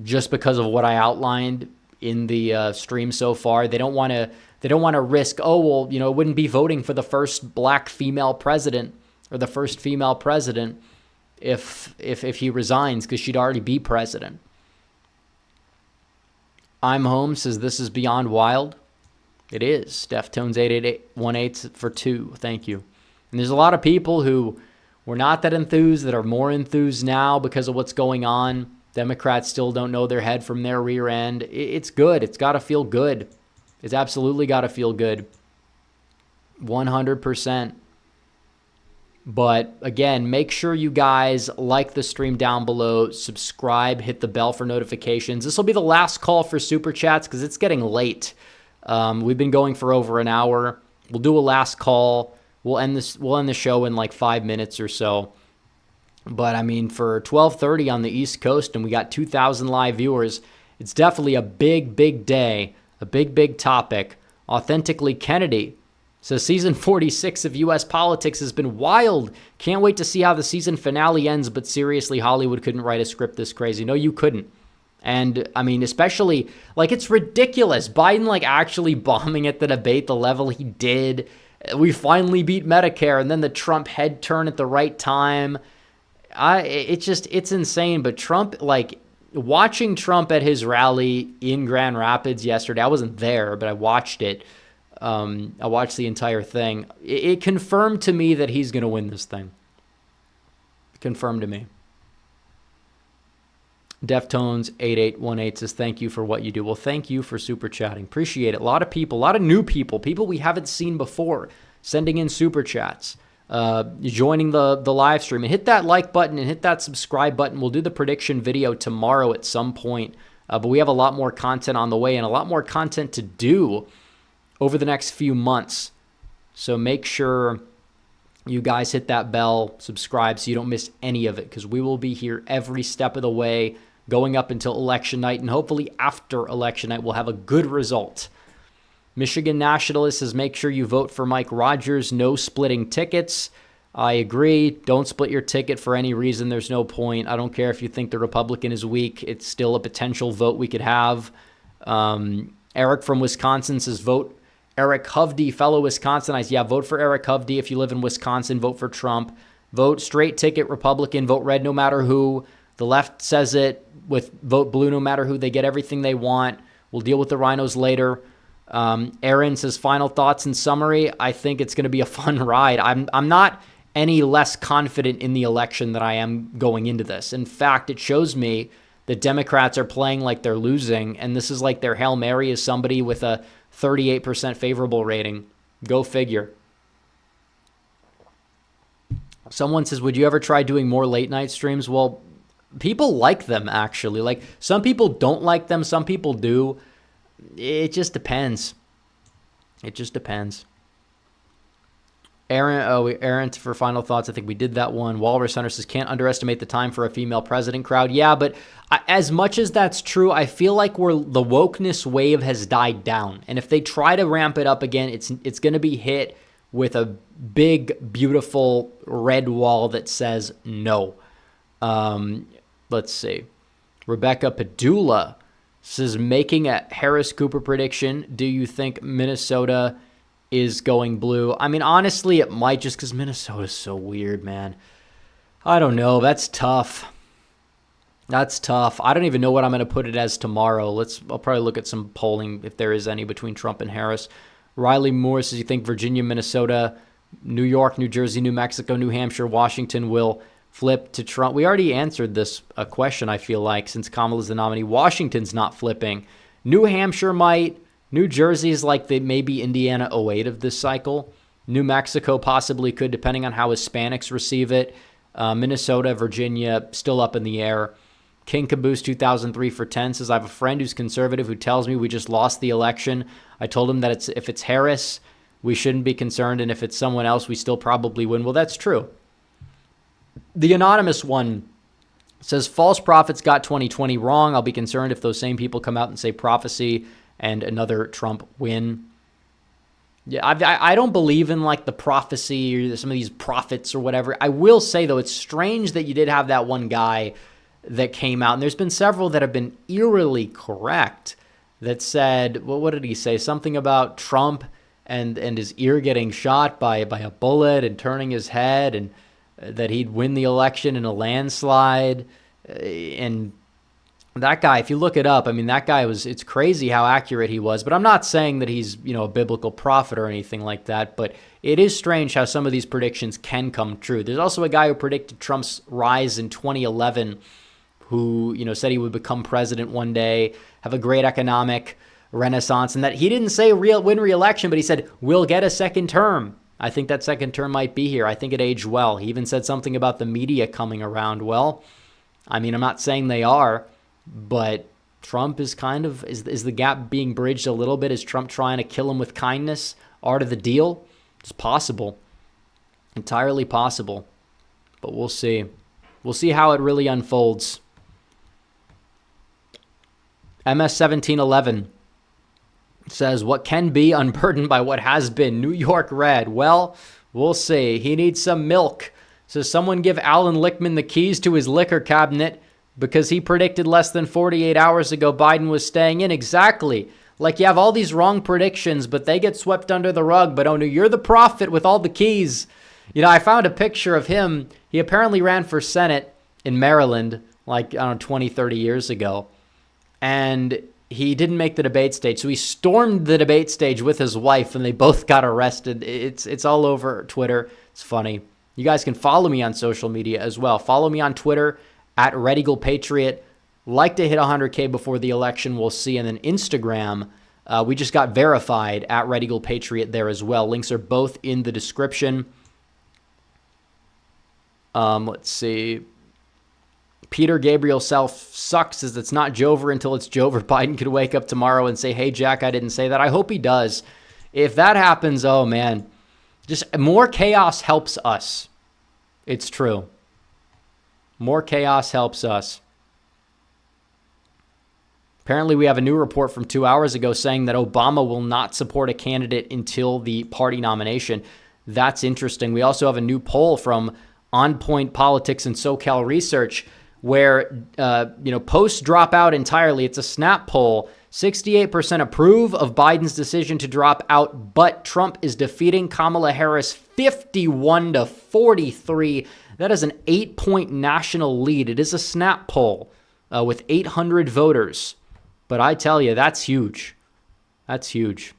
just because of what I outlined in the stream so far. They don't want to risk, it wouldn't be voting for the first black female president or the first female president if he resigns, because she'd already be president. I'm Home says, this is beyond wild. It is. Deftones 8818 for 2. Thank you. And there's a lot of people who were not that enthused that are more enthused now because of what's going on. Democrats still don't know their head from their rear end. It's good. It's got to feel good. It's absolutely got to feel good. 100%. But again, make sure you guys like the stream down below, subscribe, hit the bell for notifications. This will be the last call for Super Chats because it's getting late. We've been going for over an hour. We'll do a last call. We'll end the show in like 5 minutes or so. But I mean, for 12:30 on the East Coast, and we got 2,000 live viewers, it's definitely a big, big day, a big, big topic. Authentically Kennedy says, season 46 of U.S. politics has been wild. Can't wait to see how the season finale ends, but seriously, Hollywood couldn't write a script this crazy. No, you couldn't. And I mean, especially, it's ridiculous. Biden, actually bombing at the debate the level he did. We finally beat Medicare, and then the Trump head turn at the right time. It's insane. But Trump, watching Trump at his rally in Grand Rapids yesterday, I wasn't there, but I watched it. I watched the entire thing. It confirmed to me that he's going to win this thing. Confirmed to me. Deftones 8818 says, thank you for what you do. Well, thank you for super chatting. Appreciate it. A lot of people, a lot of new people we haven't seen before, sending in super chats, joining the live stream. And hit that like button and hit that subscribe button. We'll do the prediction video tomorrow at some point. But we have a lot more content on the way and a lot more content to do over the next few months. So make sure you guys hit that bell, subscribe so you don't miss any of it, because we will be here every step of the way going up until election night, and hopefully after election night we'll have a good result. Michigan Nationalist says, make sure you vote for Mike Rogers. No splitting tickets. I agree. Don't split your ticket for any reason. There's no point. I don't care if you think the Republican is weak. It's still a potential vote we could have. Eric from Wisconsin says, vote Eric Hovde, fellow Wisconsinites. Yeah, vote for Eric Hovde if you live in Wisconsin. Vote for Trump. Vote straight ticket Republican. Vote red no matter who. The left says it with vote blue no matter who. They get everything they want. We'll deal with the rhinos later. Aaron says, final thoughts and summary. I think it's going to be a fun ride. I'm not any less confident in the election than I am going into this. In fact, it shows me that Democrats are playing like they're losing, and this is like their Hail Mary is somebody with a 38% favorable rating. Go figure. Someone says, would you ever try doing more late night streams? Well, people like them, actually. Some people don't like them. Some people do. It just depends. It just depends. Aaron, for final thoughts, I think we did that one. Walrus Hunter says, can't underestimate the time for a female president crowd. Yeah, but as much as that's true, I feel like the wokeness wave has died down. And if they try to ramp it up again, it's going to be hit with a big, beautiful red wall that says no. Let's see. Rebecca Padula says, making a Harris Cooper prediction. Do you think Minnesota is going blue? I mean, honestly, it might, just because Minnesota's so weird, man. I don't know. That's tough. That's tough. I don't even know what I'm going to put it as tomorrow. I'll probably look at some polling if there is any between Trump and Harris. Riley Moore says, you think Virginia, Minnesota, New York, New Jersey, New Mexico, New Hampshire, Washington will flip to Trump. We already answered this question, I feel like, since Kamala's the nominee. Washington's not flipping. New Hampshire might. New Jersey is like maybe Indiana 08 of this cycle. New Mexico possibly could, depending on how Hispanics receive it. Minnesota, Virginia, still up in the air. King Caboose 2003 for 10 says, I have a friend who's conservative who tells me we just lost the election. I told him that if it's Harris, we shouldn't be concerned, and if it's someone else, we still probably win. Well, that's true. The anonymous one says, false prophets got 2020 wrong. I'll be concerned if those same people come out and say prophecy and another Trump win. Yeah, I don't believe in like the prophecy or some of these prophets or whatever. I will say, though, it's strange that you did have that one guy that came out, and there's been several that have been eerily correct that said, well, what did he say? Something about Trump and his ear getting shot by a bullet and turning his head, and that he'd win the election in a landslide. And that guy, if you look it up, I mean, that guy it's crazy how accurate he was. But I'm not saying that he's, a biblical prophet or anything like that. But it is strange how some of these predictions can come true. There's also a guy who predicted Trump's rise in 2011 who, said he would become president one day, have a great economic renaissance, and that he didn't say win re-election, but he said, we'll get a second term. I think that second term might be here. I think it aged well. He even said something about the media coming around. Well, I mean, I'm not saying they are, but Trump is is the gap being bridged a little bit? Is Trump trying to kill him with kindness? Art of the deal? It's possible. Entirely possible. But we'll see. We'll see how it really unfolds. MS1711 says, what can be unburdened by what has been? New York Red. Well, we'll see. He needs some milk. So someone give Alan Lichtman the keys to his liquor cabinet because he predicted less than 48 hours ago Biden was staying in. Exactly. Like you have all these wrong predictions, but they get swept under the rug. But oh no, you're the prophet with all the keys. I found a picture of him. He apparently ran for Senate in Maryland, like, 20, 30 years ago. And he didn't make the debate stage. So he stormed the debate stage with his wife, and they both got arrested. It's all over Twitter. It's funny. You guys can follow me on social media as well. Follow me on Twitter at redeaglepatriot. Like to hit 100K before the election. We'll see. And then Instagram, we just got verified at redeaglepatriot there as well. Links are both in the description. Let's see. Peter Gabriel Self sucks as it's not Joever until it's Joever. Biden could wake up tomorrow and say, hey, Jack, I didn't say that. I hope he does. If that happens, oh, man, just more chaos helps us. It's true. More chaos helps us. Apparently, we have a new report from 2 hours ago saying that Obama will not support a candidate until the party nomination. That's interesting. We also have a new poll from On Point Politics and SoCal Research where, posts drop out entirely. It's a snap poll. 68% approve of Biden's decision to drop out, but Trump is defeating Kamala Harris 51-43. That is an 8-point national lead. It is a snap poll with 800 voters. But I tell you, that's huge. That's huge.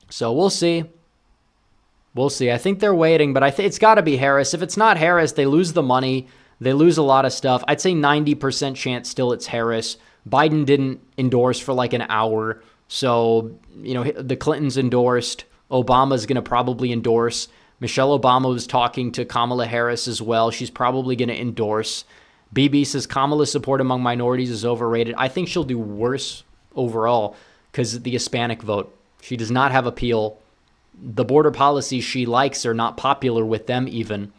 So we'll see. We'll see. I think they're waiting, but it's got to be Harris. If it's not Harris, they lose the money. They lose a lot of stuff. I'd say 90% chance still it's Harris. Biden didn't endorse for like an hour. So, the Clintons endorsed. Obama's going to probably endorse. Michelle Obama was talking to Kamala Harris as well. She's probably going to endorse. BB says Kamala's support among minorities is overrated. I think she'll do worse overall because the Hispanic vote. She does not have appeal. The border policies she likes are not popular with them even.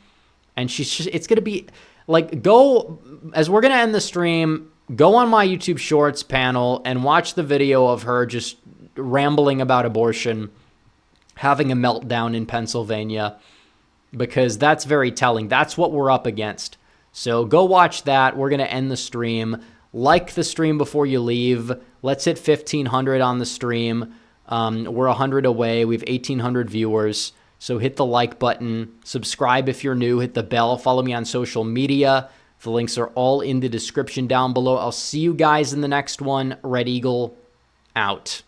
And it's going to be like, as we're going to end the stream, go on my YouTube Shorts panel and watch the video of her just rambling about abortion, having a meltdown in Pennsylvania, because that's very telling. That's what we're up against. So go watch that. We're going to end the stream. Like the stream before you leave. Let's hit 1,500 on the stream. We're 100 away. We have 1,800 viewers. So hit the like button. Subscribe if you're new. Hit the bell. Follow me on social media. The links are all in the description down below. I'll see you guys in the next one. Red Eagle out.